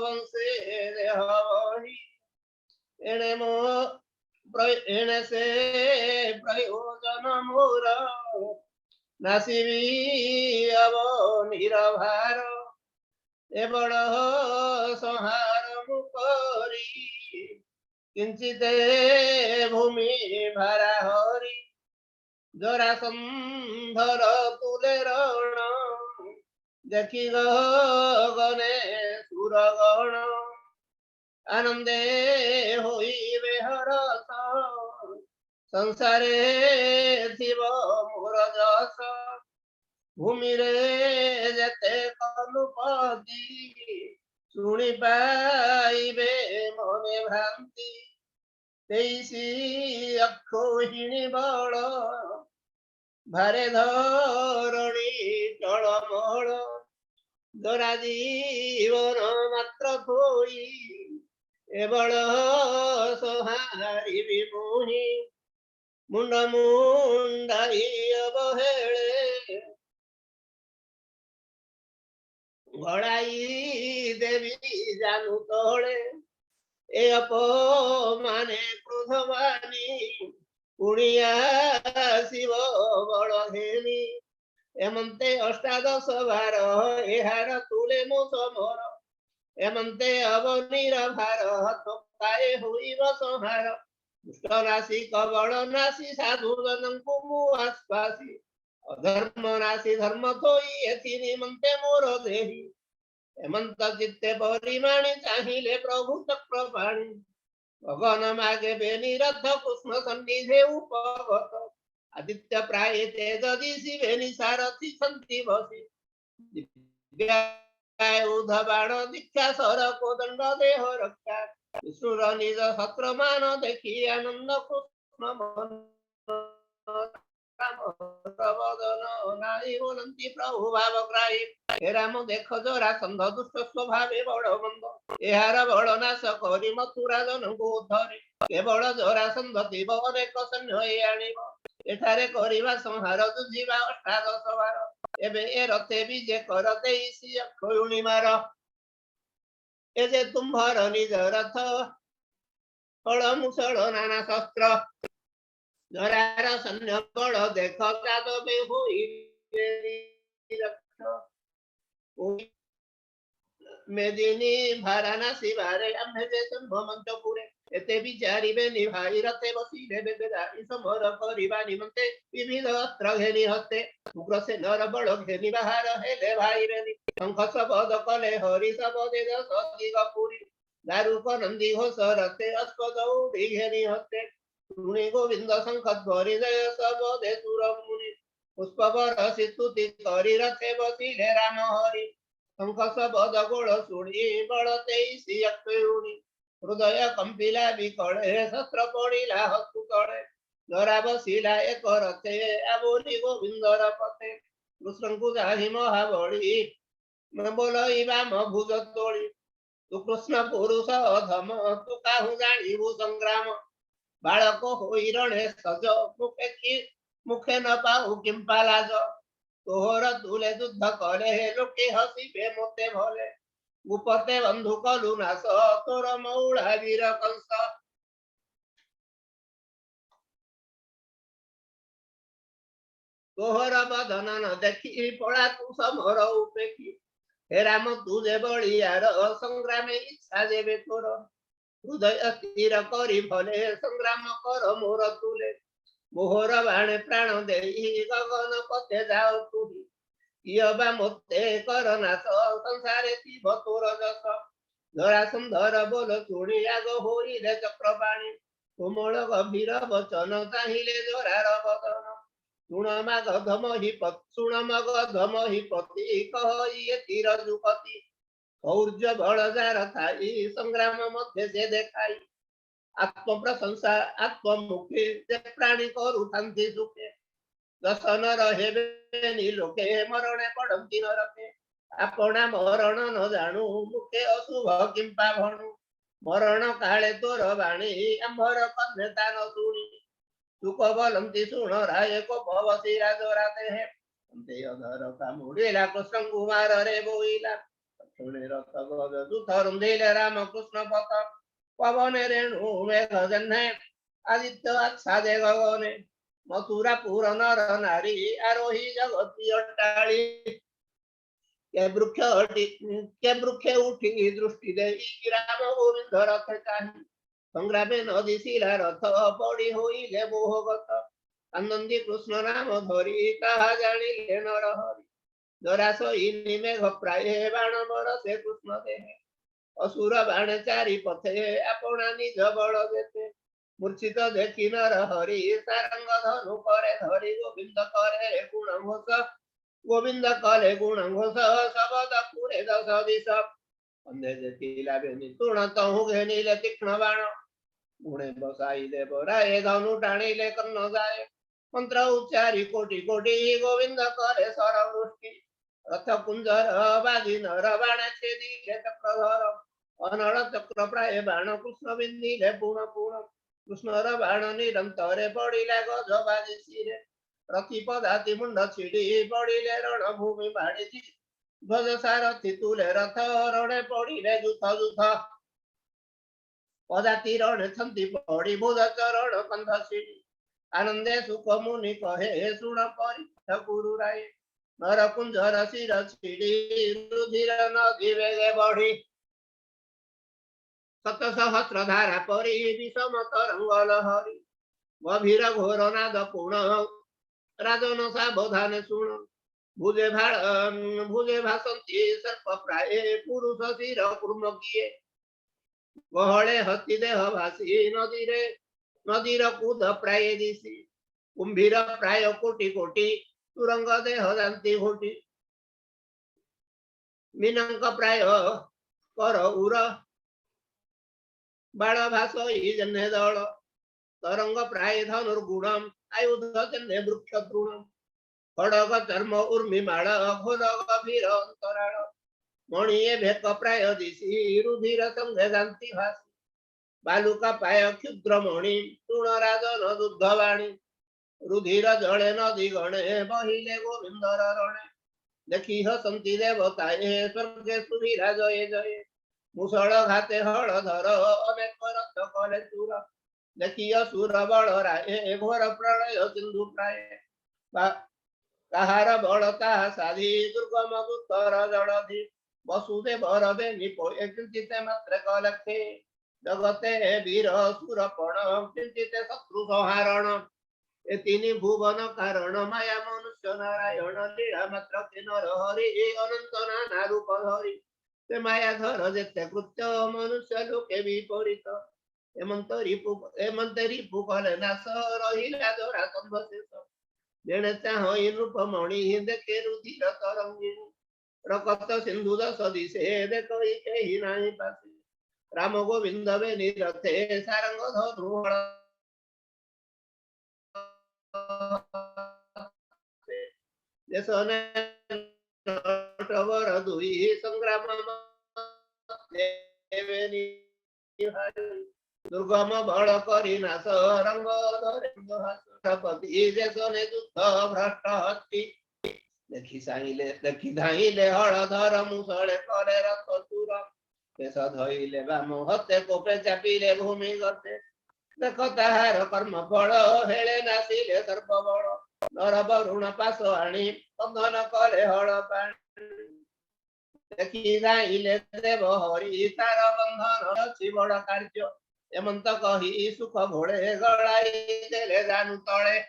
वंशे देह बहि। एणे मो एणे से प्रयोजन मोर। नासिबी अब निरभार। ए बड़ संहार मुकरी। किंचिते भूमि भारा हरि। जरासंधर तुले रण। देखी गगने सुरगण। आनंदे होइबे हरस। संसारे थिब मोर जस। भूमि रे जेते कलुपति। शुणी पाइबे मने भ्रांति। तेईसी अक्षोहिणी बल। भारे धरणी टळमळ। जरा जीवन मात्र थोई। ए बड़ संहारी विमुहि। मुंड मुंडाई अवहेळे। घड़ाई देवी जानू तोड़े। ए अपमाने क्रोधवानी। पुणिया शिव बड़घेनी। एमंते अष्टादश बार एहार तुले मो समर। एमंते अवनीर भार तोकाए हुईब संहार दुष्ट नासी कबड़ नासी साधु जनंकु मुआस्पासी अधर्म नासी धर्म थोई एथि निमंते मोर देही हेमंत चित्ते परिमाणी चाहिए प्रभु चक्र पाणी गगन मागे बेनी रथ कृष्ण सन्निधे उपगत आदित्य प्राय तेज दिशि बेनी सारथी संति बसी उध बाण दीक्षा सर को दंड देह रक्षा विष्णुर निज शस्त्र मान देखी आनंद कृष्ण मन बोलती प्रभु भाव ग्राही हे राम देख जोरा संध दुष्ट स्वभावे बड़ मंद एहार बड़ नाश करी मथुरा जनଙ୍କୁ उद्धरे केवल जोरा संध दिव अनेक सैन्य आनिब एठारे करिबा संहार जुझिबा अष्टादश बार एबे ए रथे विजे करते इसी खयुणी मार ए जे तुम्हार निज रथ फल मुसळ नाना शस्त्र जरार सैन्य बड़ देख कादबे होई मेदिनी भारानासी भारे आम्हे जे संभमंतपुरे एते विचारिबे निभाई रथे बसिले बेदाई समर करिबा निमंते विविध अस्त्र घेनी हस्ते उग्रसे नर बड़ घेनी बाहर हेले भाई बेनी शंख शबद कले हरि शबदे दस दिगपुरी दारुक नंदी घोष रथे अश्वदौड़ी घेनी हस्ते शुणे गोविंद शंख ध्वरि जय शबदे सुरमुनि पुष्प बरसि स्तुति करि रथे बसिले राम हरि शंख शबद गोड़ शुणी बड़ते सियक्षुणी हृदय कंपिला विकळे शस्त्र पड़िला हस्तु तळे जरा बसिला एक रथे आबोली गोविंदर पथे कृष्णଙ୍କୁ जाहि महाबली बोलइबा भुज तोड़ी तू कृष्ण पुरुष अधम तू काहु जानिबु संग्राम बालक होई रणे सज मुखे न पाऊ किंपा लाज तोहर तुले युद्ध करे हे लोके हसिबे मोते भले गुपते बंधु कलु नाश तोर मौड़ा वीर कंस तोहर बदन न देखी पड़ा तू समर उपेखी हे राम तुझे बलियार संग्रामे इच्छा देवे तोर हृदय स्थिर करी भले संग्राम कर मोर तुले मोहर बाणे प्राण देई गगन पते जाओ तुही कियबा मोते कर नाश संसारे थिब तोर जस जरासंधर बोल शुणी आग होइले चक्रपाणी कोमल गंभीर वचन चाहिले जोरार बदन शुण मगधम हि पति कहि तीर जुपति शौर्य बल जार थाई संग्राम मध्य से देखाई आत्म प्रशंसा आत्म मुखे जे प्राणी करुथांति सुखे दशन रहे लोके मरणे पड़ती नरके आपना मरण न जाणु मुखे अशुभ किंपा भणु मरण काले तोर बाणी आंभर कन्यता न शुणी सुख बलंती शुण राय को भवसी राजराते है अंते अधर का मुड़ीला कृष्ण कुमार रे बोईला शुणे रथ गज दुथ रुंधिले राम कृष्ण पथ पवन रेणु मेघ जन्हे आदित्य आच्छादे गगने मथुरा पुर नर नारी आरोही जगती अट्टाली के वृक्ष उठी दृष्टि देई राम गोविंद रथ चाही संग्रामे नदी शिला रथ पड़ी होइले मोहगत आनंदी कृष्ण नाम धरी कहा जानिले नर हरि जरासई मेघ प्राय बाण बरसे कृष्ण देहे असुर बाण चारि पथे अपना निज बल देते मूर्छित देखी नर हरि सारंग धनु करे धरि गोविंद करे गुण घोष शबद पुरे दश दिश अंधे देखिला बेनी तुण तहु घेनिले तीक्ष्ण बाण गुणे बसाई देव राय धनु टाणिले कर्ण जाए मंत्र उच्चारी कोटि कोटि गोविंद करे सरवृष्टि रथ कुंजर बाजी नर बाण छेदिले चक्रधर अनल चक्र प्राय बाण कृष्ण बिंदिले पुण पुण कृष्णर बाण निरंतरे पड़िला गज बाजी शिरे रथि पदाति मुंड छिड़ी पड़िले रणभूमि भाड़ी ध्वज सारथि तुले रथ रणे पड़िले जुथ जुथ पदाति रण छंति पड़ी बुध चरण कंध छिड़ी आनंदे सुख मुनि कहे सुण परीक्षा गुरु राय नर कुंजर शिर छिड़ी रुधिर नदी वेगे बढ़ी शत सहस्र धारा परी विषम तरंग लहरी गभीर घोर नाद पूर्ण राजन सावधान शुण भुजे भासंती सर्प प्राय पुरुष शिर कुर्म किए गहळे हस्ती देह भासी नदीर कूद प्राय दिशी कुंभीर प्राय कोटी कोटी तुरंग देह दांती घोटी मीनंक प्राय कर उर बाळ भास जन्हे दळ तरंग प्राय धनुर्गुणम आयुध जन्हे वृक्ष तृणम खडग चर्म उर्मी माळ घोर गभीर अंतराळ मणिये भेक प्राय दिशी रुधिर संघे गांती भासी बालुका पाय क्षुद्र मणि तृण राजन दुग्धवाणी रुधिर जळे नदी गणे बहिले गोविंदर रणे देखी हसंती देवताए स्वर्गे सुधीरा जय जय मुसळ घाते हळधर अनेक रथ कले चूर देखी असुर बळ राय घोर प्रलय सिंधु प्राय काहार बळ ताहा साधी दुर्गम दुत्तर जलधि वसुदेव रवे निपोये किंचिते मात्र कलक्षे जगते वीर सुर पण किंचिते शत्रु संहारण ए तिनी भुवन कारण माया मनुष्य नारायण लीला मात्र नर हरि अनंत नाना रूप धरि ते माया धर जेते कृत्य मनुष्य लोके विपरीत एमंतरी पुकले नास रहिला दोरा संभशेष जेणे चाह रूप मणि देखे रुधिर तरंगिणी रकत सिंधु दस दिशे देख केहि नाही पासे राम गोविंद वे निरथे सारंग धनुळ जसने नटवर दुई संग्राम दुर्गम बळ करी नास रंग धरेपती जसने युद्ध भ्रष्ट हस्ती देखी धाइले हळधर मुसळे करे रथ चूर केश धइले बाम हते कोपे चापिले भूमि गते देख ताहार कर्म फल हेळे नासिले सर्प बळ नर वरुण पास आणी बंधन करे हळ पाणी देखी धाइले देव हरि तार बंधन अछि बड़ कार्य एमंत कही सुख घोड़े गळाई देले जानु तळे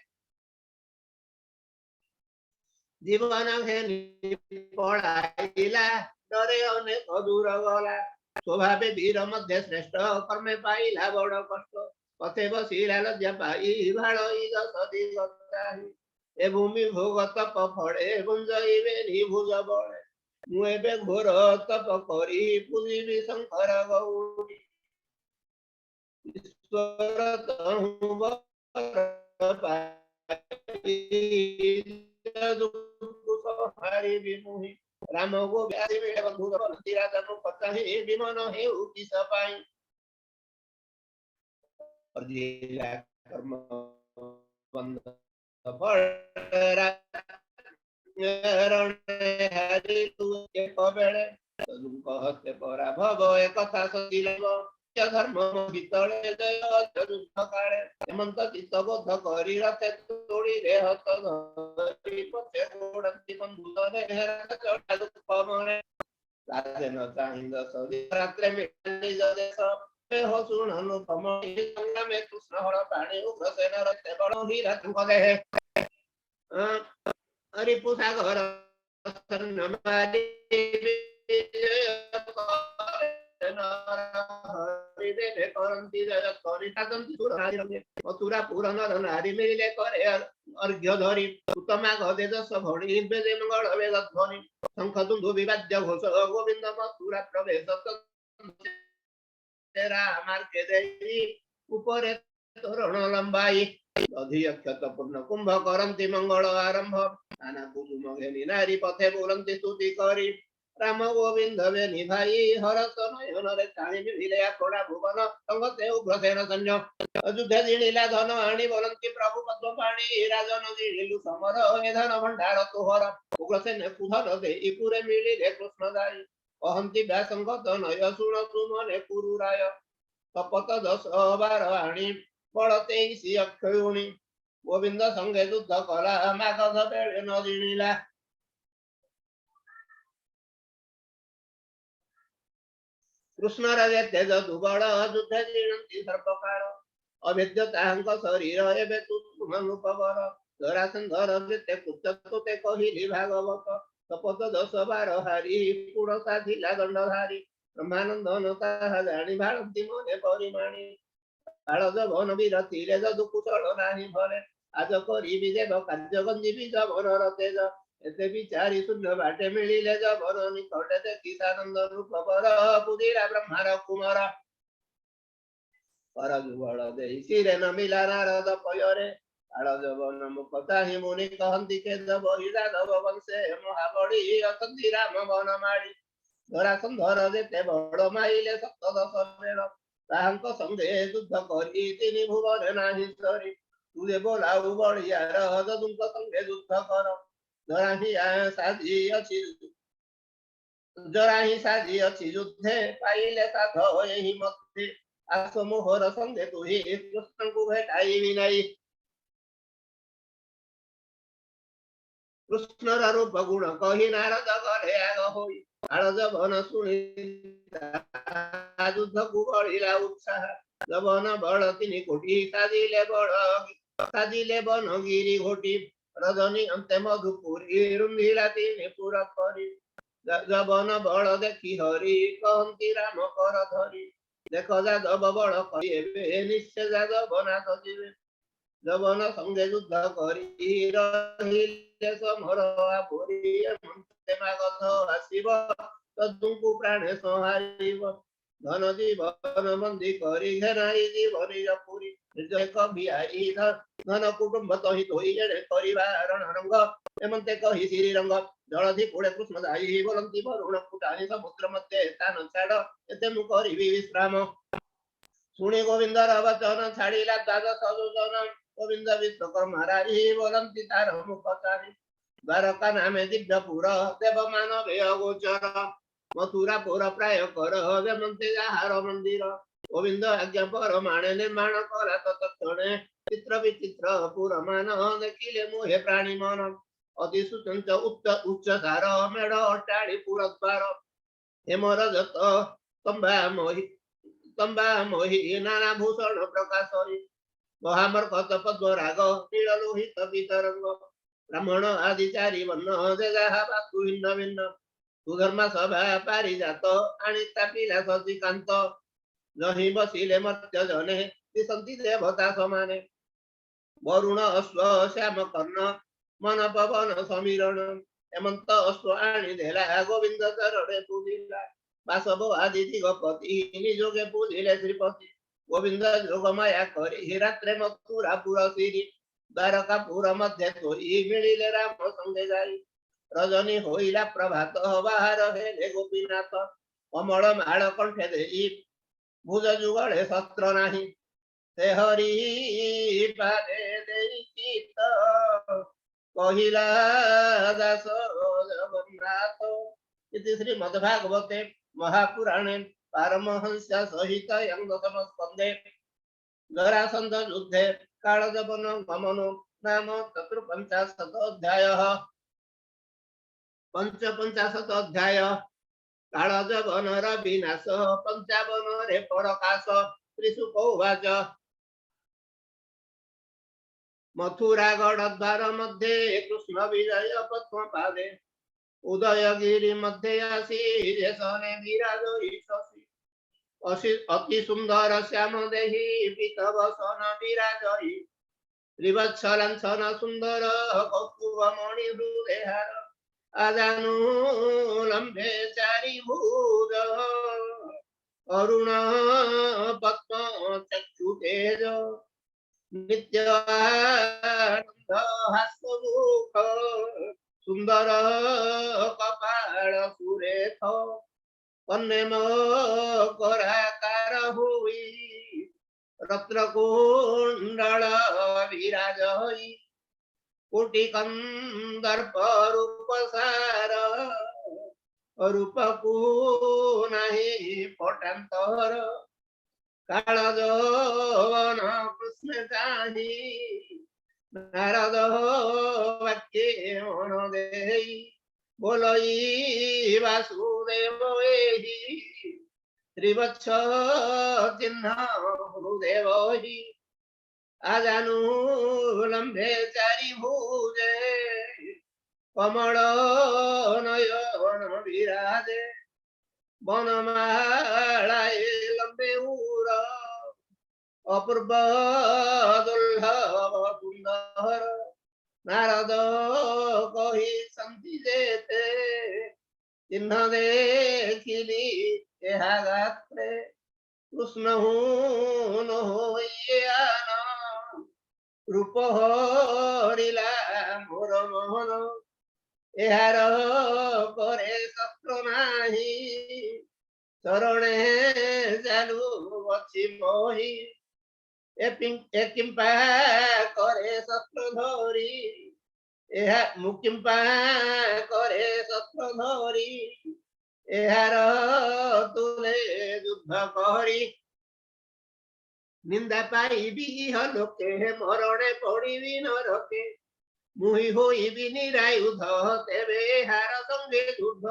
जीवन घेनी पळाइला डरे अनेक दूर गला स्वभावे वीर मध्य श्रेष्ठ कर्मे पाइला बड़ कष्ट पथे बसिला लज्जा पाई भाळई दस दिगताही ए भूमि भोग तप फळे गुंजइबे निभुज बळे मु एबे घोर तप करी पूजिबी शंकर गौरी ईश्वर तहु बर पाई हरि विमुहि राम गो व्याधि मेरे बंधु तीरा तनु पतहि विमन हे उति सपाई और जिला कर्म बंद फळरा हरि तू के कबेळे तुम कहते परा भव एक कथा सदिलेव धर्म भीतरे जय युद्ध काळे हेमंत चित्त बोध करी रथे तोड़ी रे हत धरी पथे गोडंती बंधुरे चढ़ा दुख मणे राधे न चाहिंद सदी रात्रे मिटनी जदेश हो सुन अनुपम गंगा में कृष्ण हर पाणी उग्रसेन रथे बड़ हीरा तुम देहे हरिपु सागर सन्नमादि मथुरा पुर नर नारी मिले करे अर्घ्य धरी उत्तमा गदे दस भणी बेदे मंगल वेद ध्वनि शंख दुंदु विवाद्य घोष गोविंद मथुरा प्रवेश तेरा मार्गे देई उपरे तोरण लंबाई दधि अक्षत पूर्ण कुंभ करंती मंगल आरंभ नाना कुसुम घेनी नारी पथे बोलंती स्तुति करी राम गोविंद वे निभाई हरस नयन रे चाणी मिले कोड़ा भुवन संगते उग्रसेन संजय अयोध्या जिणिला धन आणी बोलंती प्रभु पद्म पाणी राजन जिणिलु समर हे धन भंडार तोहर उग्रसेन कुधन दे इपुरे मिलिले कृष्ण दाई अहंती व्यासंगत नय सुण सुमने कुरुराय कपत 10 आणी बळते सी अक्षयुणी गोविंद संगे युद्ध कला मागध बेळे न जिणिला कृष्ण राजे तेज दुबळ युद्ध जीणंती सर्पकाळ अभेद्य ताहांक शरीर एबे तुमनुपवर जरासंधर ते पुस्तक ते कहिली भागवत शपथ 10-12 हारी पुढ साधिला दंडधारी ब्रह्मानंदन ताहा जाणी भाळंती मने परिमाणी काळ जवन विरतीले जदु कुशळ नाही भरे आज करी विजेद कार्य गंजी बीज भरर तेज एते विचारी शून्य बाटे मिळिले जबर निकटे ते किसानंद रूप बर पुदिरा ब्रह्मार कुमार पर जुबळ देई शिरे न मिला नारद पयरे काळ जवन मुख ताहि मुनि कहंती के जब हिरा दब वंशे महाबळी असंती राम वन माळी जरासंधर जेते बड़ माइले सप्तदश बेळ ताहांक संगे युद्ध करी तिनि भुवन नाही सरी तुझे बोलाऊ बळियार जदुंक संगे युद्ध कर जराही साधी अछि युद्धे पाइले साध एहि मध्ये आस मोहर संगे तुहि कृष्ण को भेटाई विनाई कृष्ण रूप गुण कहि नारद गले आग होई काळ जवन सुनि युद्ध को बळिला उत्साह जवन बळ तिनि कोटी साजिले बन गिरी घोटी रजनी अंते मधुपुरी रुंधिला तिनि पुर करी जवन बळ देखि हरि कहंती राम कर धरी देख जादव बळ कहिबे निश्चय जादव नाथ जीवे जवन संगे युद्ध करी रहिले समर आपुरी मन्ते मागध आसिब तदुंकु प्राणे संहारिब धन जीवन बंदी करी घेराई जीवनी पुरी निर्जय कवि आई धन कुटुंब तहि धोई जड़े परिवार रंग एमंते कहि श्रीरंग जलधि पुणे कृष्ण जाई बोलंती वरुण फुटाई समुद्र मध्य स्थान छाड़ एते मु करिबि विश्राम सुनि गोविंदर वचन छाड़िला द्वादश योजन गोविंद विश्वकर्मा राई बोलंती तार मुख चारि द्वारका नामे दिव्यपुर देव मानव गोचर मथुरा पुर प्राय कर हेमंते जाहार मंदिर गोविंद आज्ञा पर माणे निर्माण करा तत्क्षणे चित्र विचित्र पुरमान देखिले मोहे प्राणी मन अति सुचंच उच्च सार मेढ अट्टाळी पुरद्वार हेमर जत तंबा मोहि नाना भूषण प्रकाश महामर्कत पद्मराग नील लोहित वितरंग ब्राह्मण आदि चारि वर्ण जे जाहा वास्तु भिन्न भिन्न सुधर्मा सभा पारिजात आणि तापिला सचिकांत जहि बसिले मर्त्य जने दिसंती देवता समाने वरुण अश्व श्याम कर्ण मन पवन समीरण हेमंत अश्व आणि धेला गोविंद चरणे पूजिला वासव आदि दिगपति निजोगे पूजिले श्रीपति गोविंद जोगमाया करी रात्रे मथुरा पुर सिरी द्वारका पुर मध्य तोरी मिलिले राम संगे जाई रजनी होइला प्रभात बाहर हेले गोपीनाथ कमल माळ कंठे देई भुज जुगळे शस्त्र नाही ते हरि पारे देई चित कहिला दास जगन्नाथ इति श्रीमद्भागवते महापुराणे पारमहंस सहित यंगतम स्कंदे जरासंध युद्धे कालजवन गमनो नाम 54 अध्यायः पंचपंचाशत अध्याय कालजवनर विनाश 55 रे प्रकाश श्रीशुक उवाच मथुरागढ़ द्वार मध्ये कृष्ण विजय पद्म पादे उदयगिरी मध्ये आसी जेसने विराजोई शशि अति सुंदर श्याम देहि पीतवसन विराजई त्रिवत्सलांछन सुंदर कौस्तुभ मणि हृदयहार आजानु लंबे चारि भुज अरुण पद्म चक्षु तेज नित्य आनंद हास्यमुख सुंदर कपाल सुरेख कन्ने कराकार हुई रत्नकुंडल विराजई कोटि कंदर्प रूपसार रूपकु नहीं पटांतर कालजवन कृष्ण चाहि नारद वाक्ये मन देई बोलई वासुदेव एहि त्रिवत्स चिन्ह हृदेव हि आजानुलम्बे चारि भुजे कमल नयन विराजे वनमालाए लम्बे उर अपूर्व दुर्लभ सुंदर नारद कही संति जेते चिन्ह देखिली एहा गात्रे कृष्ण न होइयान रूप हरिला मोर मोहन एहार करे शस्त्र नाही चरणे चालू अछि मोहि किंपा करे शस्त्र धरी एहा मुकिंपा करे शस्त्र धरी एहार तुले युद्ध करी निंदा पाइबी लोके मरणे पड़िबी नरके मुहि होइबी निरायुध तेबे हार संगे युद्ध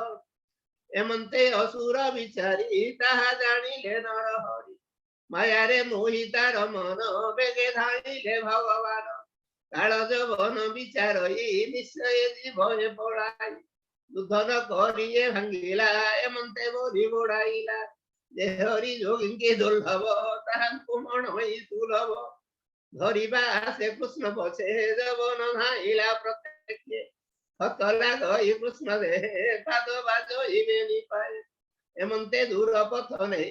एमंते असुर विचारी ताहा जानिले नरहरि मायारे मोहि तार मन बेगे धाइले भगवान काल जवन विचारई निश्चय जीवए पड़ाई युद्ध न करिए भांगिला एमंते बोधि बोड़ाइला देहरि जोगिंके दुर्लभ ताहांकु मणई सुलभ धरिबा से कृष्ण पछे जवन धाइला प्रत्यक्ष हतला गई कृष्ण देहे पाद बाजो इबेनि पाए एमंते दूर पथने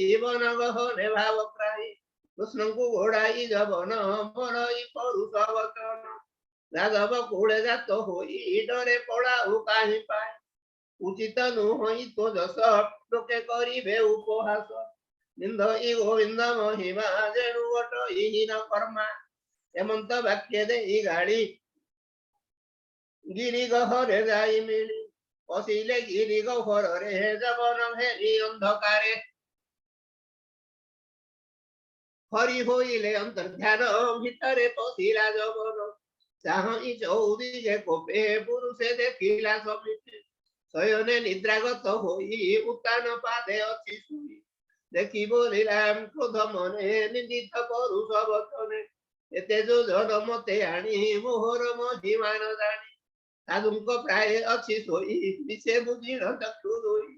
इवन गहने भाव प्राई कृष्ण को घोड़ाई जवन बरई परुष वचन राघव कूड़े जात होई डरे पड़ाऊ काहि पाए उचित नुहई तो जस लोके करिबे उपहास निंदई गोविंद महिमा जेणु हीन कर्मा एमंत वाक्य देई गाड़ी गिरी गहरे जाई मिली पशिले गिरी गहरे जवन हेरी अंधकारे हरि होइले अंतर्ध्यान भितरे पशिला जवन चाहि चौदिगे कोपे पुरुषे देखिला समिति शयने निद्रागत होई उत्तान पादे अछि सुई देखि बोलिलाम क्रोध मने निंदित परुष वचने एते जोजन मते आनी मोहर महिमान जानी साधुंको प्राय अच्छी सोई विषे बुझी चक्षु दोई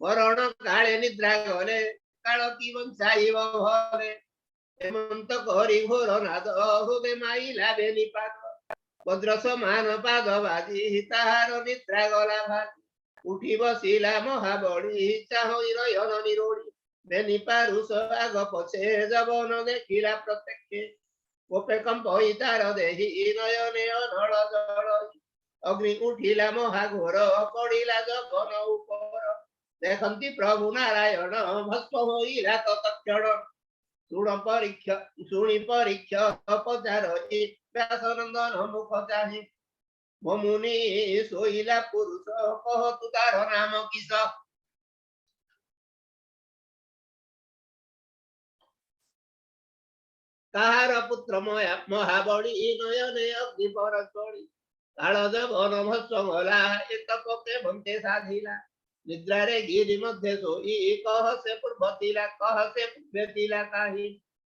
मरण काले निद्रा गले काल की वंशाइव भरे हेमंत करी घोर नाद हृदय माइला बेनिपात वज्र समान पाद बाजी ताहार निद्रा गला भाजी उठी बसिला महाबली चाहई रयन निरोड़ी बेनिपारुष आग पछे जवन देखिला प्रत्यक्ष कोपे कंपई तार देहि नयने अनल जल अग्नि उठिला महाघोर पड़िला जगन उपर देखंती प्रभु नारायण भस्म होइला तत्क्षण शुणी परीक्षा पचारई व्यासनंदन मुख चाहि मुनि सोइला पुरुष कहतु तार नाम किस काहार पुत्र महाबली नयने अग्नि परस्परी काल जवन भस्म गला एक पके भन्ते साधिला निद्रारे गिरि मध्ये सोई कह से पूर्वतिला कह से पूर्वतिला काहि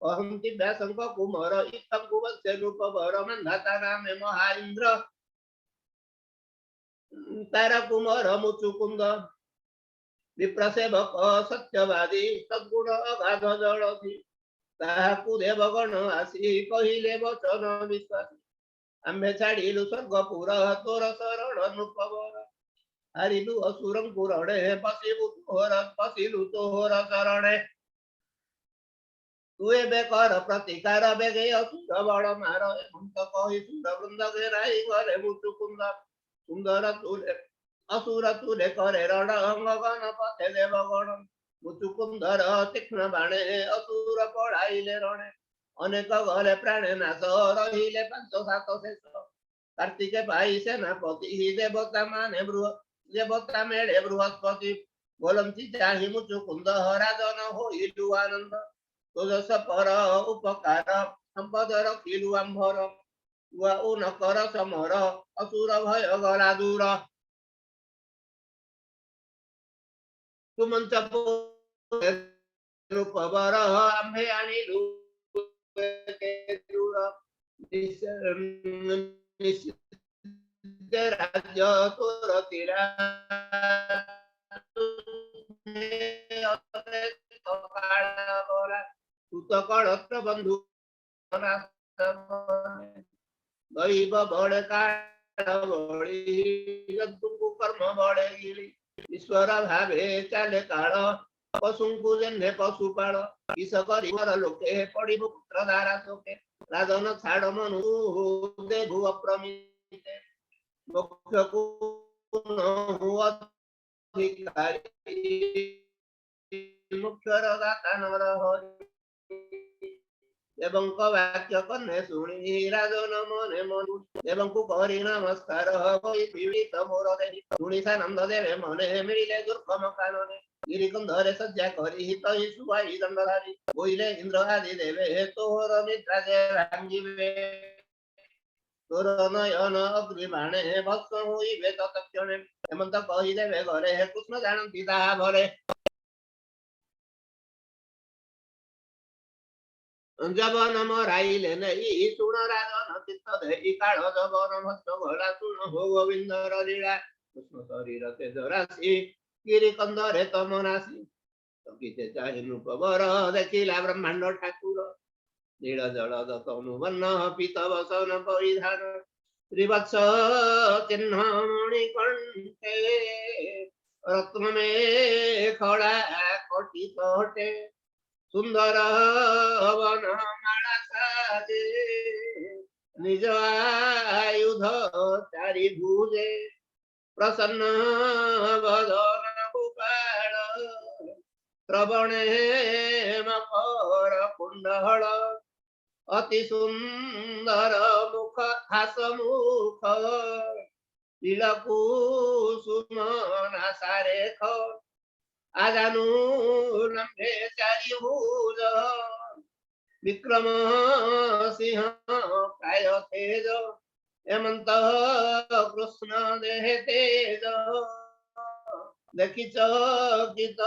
अहंति व्यासंक कुमार इत्थं कुवस्य रूपवर मंधाता नामे महाइंद्र तारा कुमार मुचुकुंद विप्रसेवक सत्यवादी सद्गुण अगाध जलधि ताहाकु देवगण आसी कहिले वचन विश्वासी आम्भे छाड़िलु स्वर्गपुर तोर शरण नृपवर हारिलु असुरं पुरणे पशिलु तोहर शरणे तु एबे कर प्रतिकार बेगे असुर बड़ मार एमंत कहि सुर वृंद घेराई घरे मुचुकुंद सुंदर तुले असुर तुले करे रण गगन पथे देवगण मुचुकुंदर तीक्ष्ण बाणे असुर पड़ाइले रणे अनेक घरे प्राणे नाश रहिले 5-7 शेष कार्तिके पाई सेनापति देवता माने देवता मेळे बृहस्पति बोलंती चाहि मुचुकुंद राजन होइलु आनंद तुझस पर उपकार संपद रखिलु आंभर न कर समर असुर भय गला दूर तुमंच रूपवर आम्भे आनिलु केरुळ राज्य तुरतीरा सुतकळत्र बंधु दैव बड़े बड़ी जंतु कर्म बड़े गिरी ईश्वर भावे चाले काल पशु जेने पशुपाल किस कर लोके पड़ी पुत्र धारा शोके राजन छाड़ मनु दे भुव प्रमिते मोक्ष मुख्यर दाता नर एवं वाक्य कन्ने सुनी राजन मने मनु एवं को करी नमस्कार होई पीड़ित मोर देहि सुनी सानंद देवे मने मिले दुर्गम कानने गिरिकंधरे सज्जा करी हित सुभाई दंडधारी बोइले इंद्र आदि देवे तोहर निद्रा जे भांगिवे तोर नयन अग्निबाणे भस्म होइबे तत्क्षणे हेमंत कहि देवे घरे हे कृष्ण जानती ताहा भरे जबन मराइले नहीं सुन राजन चित्त देहि काल जबन भस्म भला सुन हो गोविंदर लीला कृष्ण शरीर तेज राशि गिरिकंधरे तमनासी सकिते चाहि नृपवर देखिला ब्रह्मांड ठाकुर नील जल तनुवन्न पीत वसन परिधान त्रिवत्स चिन्ह मणिकंठे रत्न में खड़ा कोटि कोटे सुंदर वन माला साजे निज आयुध चारि भुजे प्रसन्न वदन गोपाल श्रवणे मकर कुंडल अति सुंदर मुख हास मुख तिलकु सुमन सारेख आजानु लंबे चारि भुज विक्रम सिंह काय तेज हेमंत कृष्ण देह तेज देखि चकित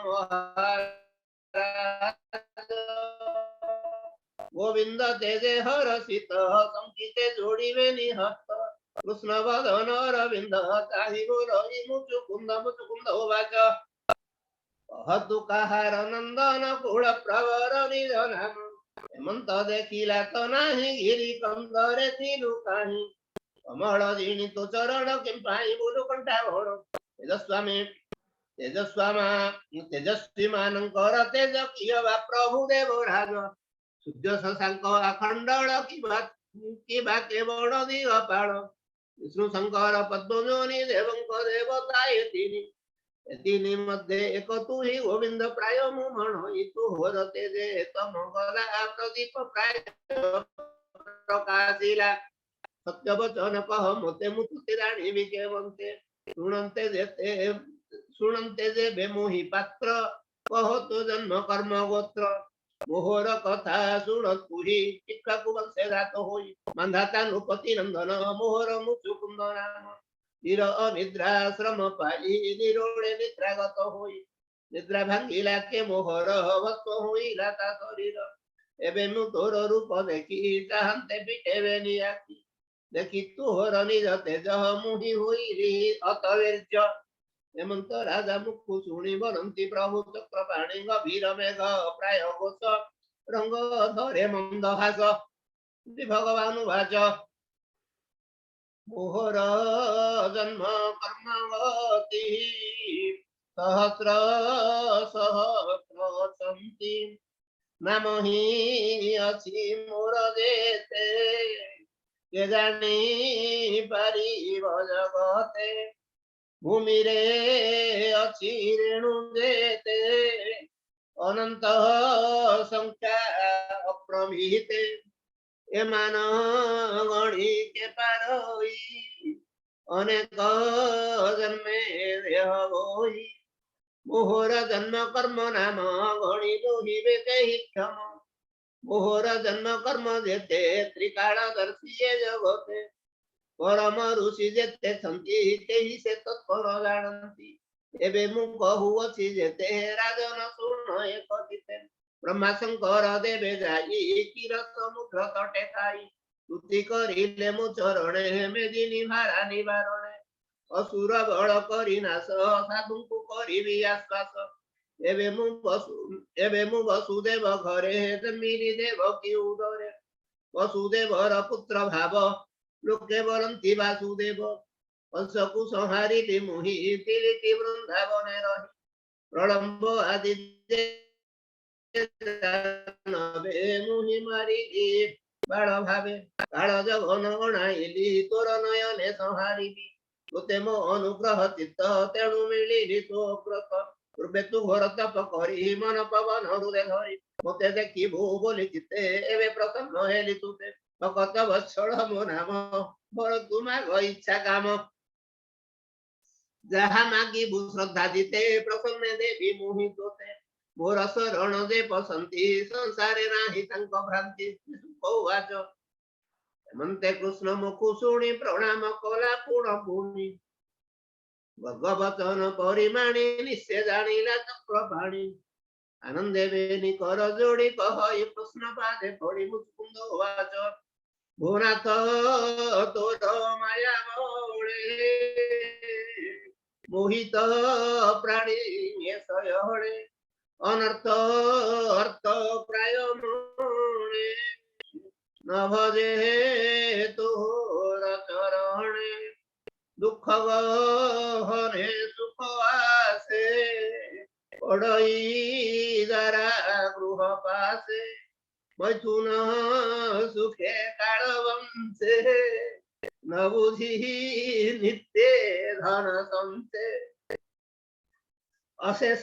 महाराज गोविंद तेजे हरषित संकिते जोड़िवे निहत कृष्ण वदन अरविंद चाहि बोलई मुचुकुंद वाच कहतु कहार नंदन कुल प्रवर निज नाम हेमंत देखिला तो नाही गिरी कंदरे थिलु काहि कमल दिनी तो चरण किंपाई बोलु कंठा भोर तेजस्वी मानकर तेज कियवा प्रभु देव राज सूर्य शशांक अखंडल कि बाके बड़ दिगपाल विष्णु शंकर पद्मजोनि देवंक देवता एतिनि मध्ये एक तु हि गोविंद प्राय मुमण तु होर तेजे तम गला प्रदीप प्राय प्रकाशिला सत्य वचन कह मोते मुतुति राणी विकेवंते सुनंते जे बेमोहि पात्र कह तो जन्म कर्म गोत्र मोहर कथा सुन तुही शिक्षा कुवंशे जात होई मांधाता नृपति नंदन मोहर मुचुकुंद नाम धीर अनिद्रा श्रम पाई निरोड़े निद्रागत होई निद्रा भांगिला के मोहर भस्म होइला ता शरीर एबे मु तोर रूप देखी चाहन्ते पिटेबे नियाकी देखि तोहर निज तेज मुहि होइली अतवीर्य हेमंत राजा मुखु शुणी बनंती प्रभु चक्र पाणी गभीर मेघ प्राय घोष रंग धरे मंद हास भगवान वाच मोहर जन्म कर्मवती सहस्र सहस्र सन्ति नाम ही अछि मोर जेते के जानी पारिब जगते भूमि रे अछि रेणु जेते अनंत संख्या अप्रमिते एमान गणी के पारोई अनेक जन्मे देह होई मोहर जन्म कर्म नाम गणी लोहिबे कहि क्षम मोहर जन्म कर्म जेते त्रिकालदर्शी जगते परम ऋषि जेते सन्ति तेहि से तत्पर जानन्ति एबे मु कहुअछि जेते राजन सुन एक चिते ब्रह्मा शंकर देवे जाई क्षीर समुद्र तटे खाई स्तुति करिले मु चरणे मेदिनी भारा निवारणे असुर बल करी नाश साधुଙ୍କୁ କରିବି ଆଶ୍ୱାସ एबे मु वसुदेव घरे जमिनी देवकी उदरे वसुदेवर पुत्र भाव लोके बरंती वासुदेव कंसकु संहारिली मुहि तिलिति वृंदावने रहि प्रलंब आदि दानवे मुहि मारिली बाण भावे काल जगन गणाइली तोर नयने संहारिली तोते मो अनुग्रह चित्त तेणु मिलिली तो व्रत पूर्वे तू घोर तप करी मन पवन हृदय धरी मते देखिबु बोली चित्ते एबे प्रसन्न हेली तुते भगत वत्सल मो नाम बर तुमा इच्छा काम जहा मागिबु श्रद्धा जिते प्रसन्न देवी मुहि तोते मोर शरण जे पसंती संसारे नाही तांको भ्रांति कौवाच मन्ते कृष्ण मुखु शुणी प्रणाम कला पूर्ण भूमि भगवतन परिमाणी निश्चय जानिला चक्रपाणी आनंदे बेनी कर जोड़ी कहि कृष्ण पादे पड़ी मुकुंद वाच भुवनाथ तोर माया मोळे मोहित प्राणी येसय हळे अनर्थ अर्थ प्राय मोळे न भजे तोर चरणे दुख गहने सुख आसे पड़ई जरा गृह पासे मैथुन सुखे काल वंशे न बुझी नित्य धन संसे अशेष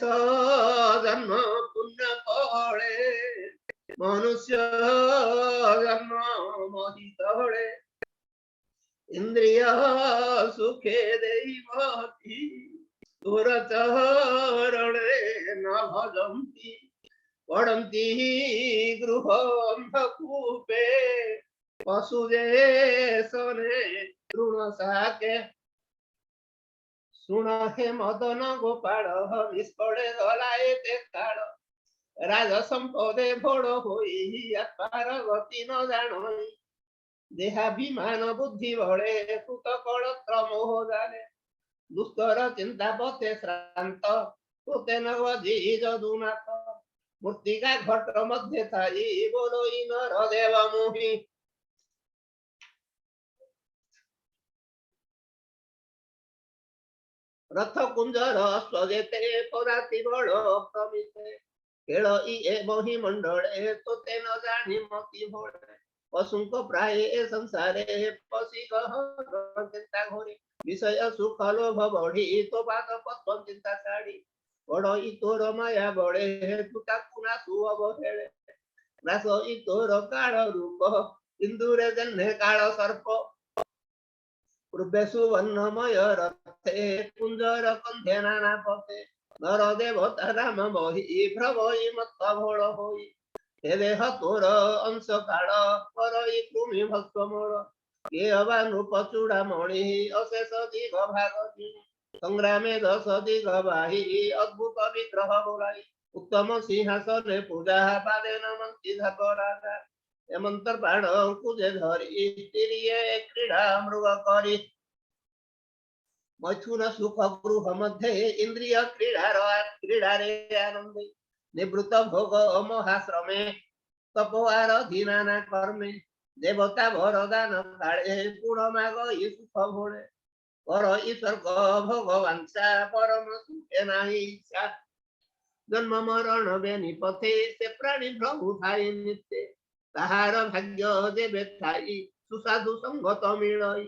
जन्म पुण्य फले मनुष्य जन्म मोहित हळे इंद्रिय सुखे दैवती तोर चरणे न भजन्ति पड़न्ति गृह अंधकूपे पशुजे सने तृण साके सुन हे मदन गोपाल निष्फले गलाए ते काल राज संपदे भोड़ होई अपार गति न जानई देहाभिमान बुद्धि बड़े सुत कलत्र मोह जाने दुस्तर चिंता पथे श्रांत तोते नवजी जदुनाथ मूर्तिका घट मध्य थाई बोलोई नर देव मोहि रथ कुंजर स्वजेते पराति बड़ प्रमिते खेल इए मोहि मंडले तोते न जानी मति भोले पशुको प्राय संसारे पशी गहन चिंता घोरी विषय सुख लोभ बढ़ी तो पाद पद्म चिंता साड़ी बड़ई तोर माया बड़े तुता कुना सु अवहेले रासई तोर काल रूप इंदुरे जन्हे काल सर्प पूर्वे सुवर्णमय रथे कुंजर कंधे नाना पथे नर देवता राम बही भ्रवई मत भोल होई हे देह तोर अंश काल करई कृमि भस्मोल के अबानुप चूड़ामणि अशेष दिग भाग संग्रामे दश दिग बाही अद्भुत विग्रह बोलाई उत्तम सिंहासने पूजा पादे नमन्ति धर्मराजा एमंतर बाण कुजे धरी तिरिये क्रीड़ा मृग करी मैथुन सुख गृह मध्ये इंद्रिय क्रीड़ा रे आनंदे निवृत्त भोग महाश्रमे तपोआर धीनाना कर्मे देवता वरदान काले गुण माग सुख भोले कर ईश्वर भगवान सा परम सुखे नाही इच्छा जन्म मरण बेनी पथे से प्राणी प्रभु थाई नित्य ताहार भाग्य देवे थाई सुसाधु संगत मिलई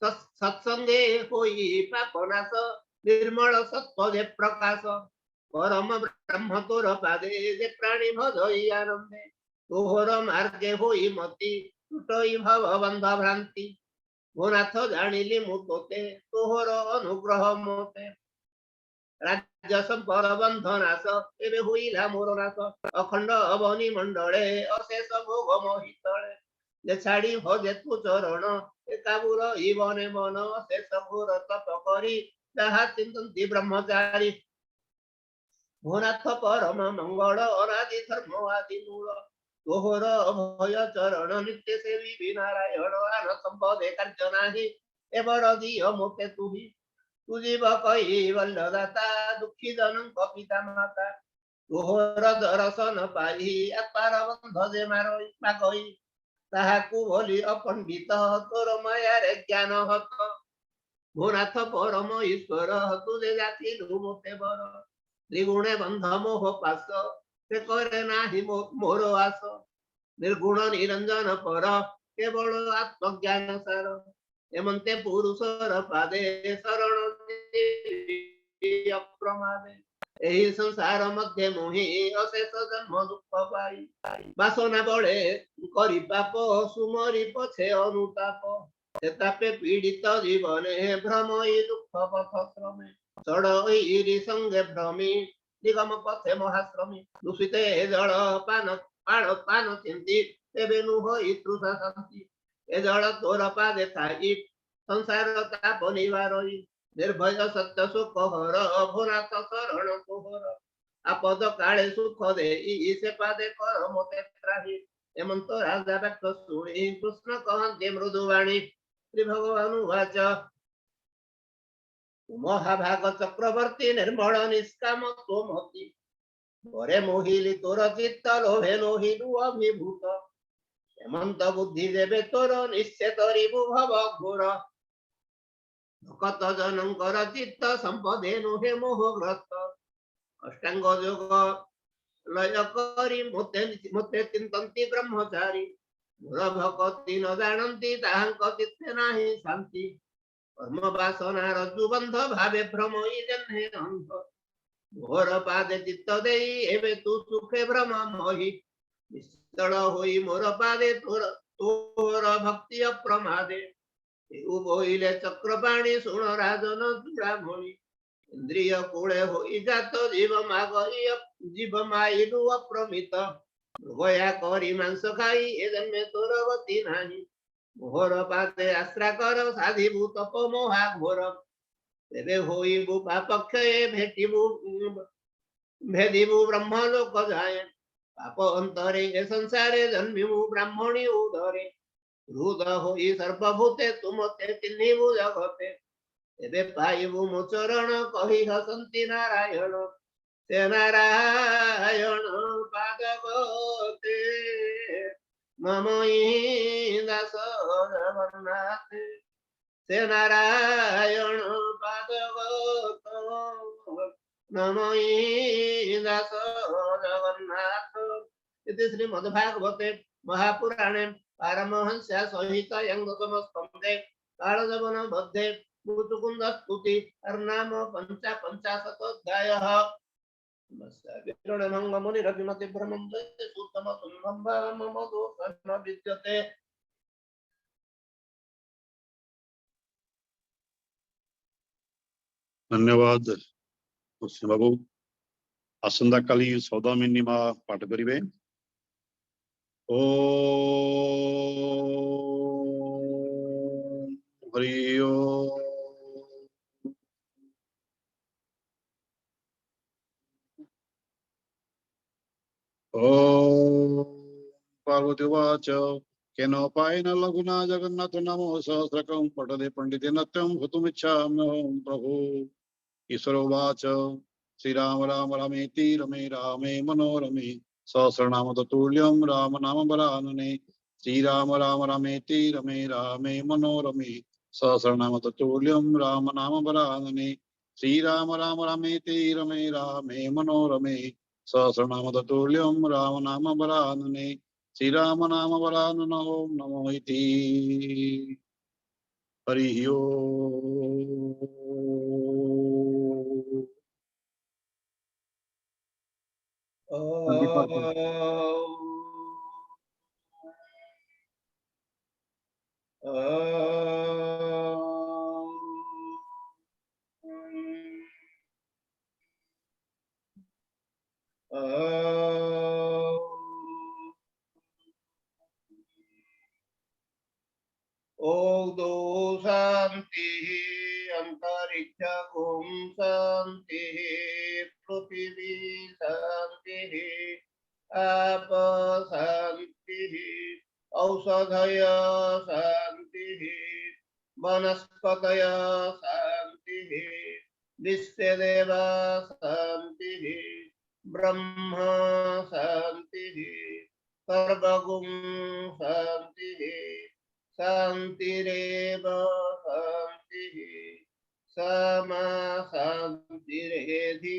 सत्संगे होई पापनाश निर्मल सत्पदे प्रकाश परम ब्रह्म तोर पादे जे प्राणी भजई आनंदे तोहर मार्गे होई मति टूटई भव बंध भ्रांति भुवनाथ जानिली मु तोते तोहर अनुग्रह मोते राज्य संपर बंधनाश एबे होइला मोर नाश अखंड अवनी मंडले अशेष भोग मोहितले जे छाड़ी भजे तु चरण एकाबुर इवने मन शेष घोर तप करी जहाँ चिंतन्ति ब्रह्मचारी भुवनाथ परम मंगल अनादि धर्म आदि मूल तोहर अभय चरण नित्य सेवी नारायण आन संपदे कार्य नाही एवर दिय मोते तुही तू जीव कही वल्लदाता दुखी जनक पिता माता तोहर दर्शन पाई आत्मार बंध जे मागई ताहाकू बोली अपंडित तोर मायारे ज्ञान हत भुवनाथ परम ईश्वर तुझे जाथिलु मोते बर त्रिगुणे बंध मोह पास से करे नाही मोर आस निर्गुण निरंजन पर केवल आत्मज्ञान सार एमंते पुरुषर पादे शरण अप्रमादे एही संसार मध्य मोहि अशेष जन्म दुख पाई बासना बळे करी पाप सुमरी पछे अनुताप सेतापे पीड़ित जीवने भ्रमई दुख पथ श्रमे चढ़ई संगे भ्रमी निगम पथे महाश्रमी दूषिते जल पान पान पान चिंती तेबे नुहई तृषा शांति ए जल तोर पादे थाई संसार ताप निवारई निर्भय सत्य सुख हर भुवनाथ शरण तोहर आपद काले सुख दे से पादे कर मोते त्राही एमंत राजा वाक्य शुणी कृष्ण कहन्ते मृदुवाणी श्री भगवान उवाच महाभाग चक्रवर्ती निर्मल निष्काम तोमति घरे मोहिली तोर चित्त लोभे नोहिलु अभिभूत हेमंत बुद्धि देवे तोर निश्चय रिभु भव घोर भकत जनकर चित्त संपदे नुहे मोहग्रस्त अष्टांग योग लय करी मोते चिंतन्ति ब्रह्मचारी मोर भक्ति न जानन्ति ताहांक चित्ते नाही शांति कर्म वासना रज्जु बंध भावे भ्रमई जन्हे अंध घोर पादे चित्त देई एवे तू सुखे भ्रम मोहि निश्चल होई मोर पादे तोर भक्ति अप्रमादे बोइले चक्रपाणी सुन राजन चूड़ामणि इंद्रिय कूले होई जात जीव माइलु अप्रमित मृगया करी मांस खाई ए जन्मे तोर गति नाही मोहर पाते आश्रा कर साधिबु तप मोहा घोर तेबे होइबु पापक्षये भेदिबु ब्रह्मलोक जाय पाप अंतरे ए संसारे जन्मिबु ब्राह्मणी उदरे रुद होई सर्वभूते तुमते चिन्हिबु जगते एबे पाइबु मो चरण कहि हसन्ति नारायण से नारायण पादगते ममई दास जगन्नाथ से नारायण पादगत नमई दास जगन्नाथ इति श्रीमद्भागवते महापुराणे पारमहंस्या सहित यंगतमस्कन्धे कालजवन मध्ये मुकुन्द स्तुति अर्नाम पंचाशतोऽध्यायः विरणमंग मुनिरभिमति ब्रह्मं सूतम सुन्धं मम दोषन विद्यते धन्यवाद बाबू आसंता काली सौदामिनी माँ पाठ करिवे ओ हरि ओम पार्वती उवाच केनोपायेन लघुना जगन्नाथ नमो सहस्रकं पठते पंडिते नत्यं भूतुमिच्छाम्यहं प्रभु ईश्वर उवाच श्रीराम राम रामेति रमे रामे मनोरमे सहस्रनाम तत्तुल्यं राम नाम वरानने श्रीराम राम रामेति रमे रामे मनोरमे सहस्रनाम तत्तुल्यं राम नाम वरानने श्रीराम राम रामेति रमे रामे मनोरमे सहस्रनाम तत्तुल्यं राम नाम वरानने श्रीराम नाम वरानन ओम नमो इति हरि ओम ओम दो शांति अंतरिक्षगुं शान्तिः पृथिवी शान्तिः आप शान्तिः औषधय शान्तिः वनस्पतय शान्तिः विश्वदेव शान्तिः ब्रह्म शान्तिः सर्वगुं शान्तिः शान्तिरेव शान्तिः समा शान्तिरेधि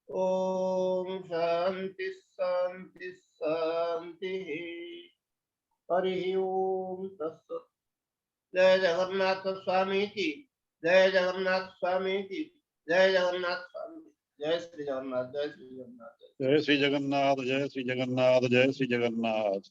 ओम शांति शांति शांतिः हरि ओम तत्सत्। जय जगन्नाथ स्वामी की जय जगन्नाथ स्वामी की जय जगन्नाथ स्वामी जय श्री जगन्नाथ जय श्री जगन्नाथ जय श्री जगन्नाथ जय श्री जगन्नाथ जय श्री जगन्नाथ।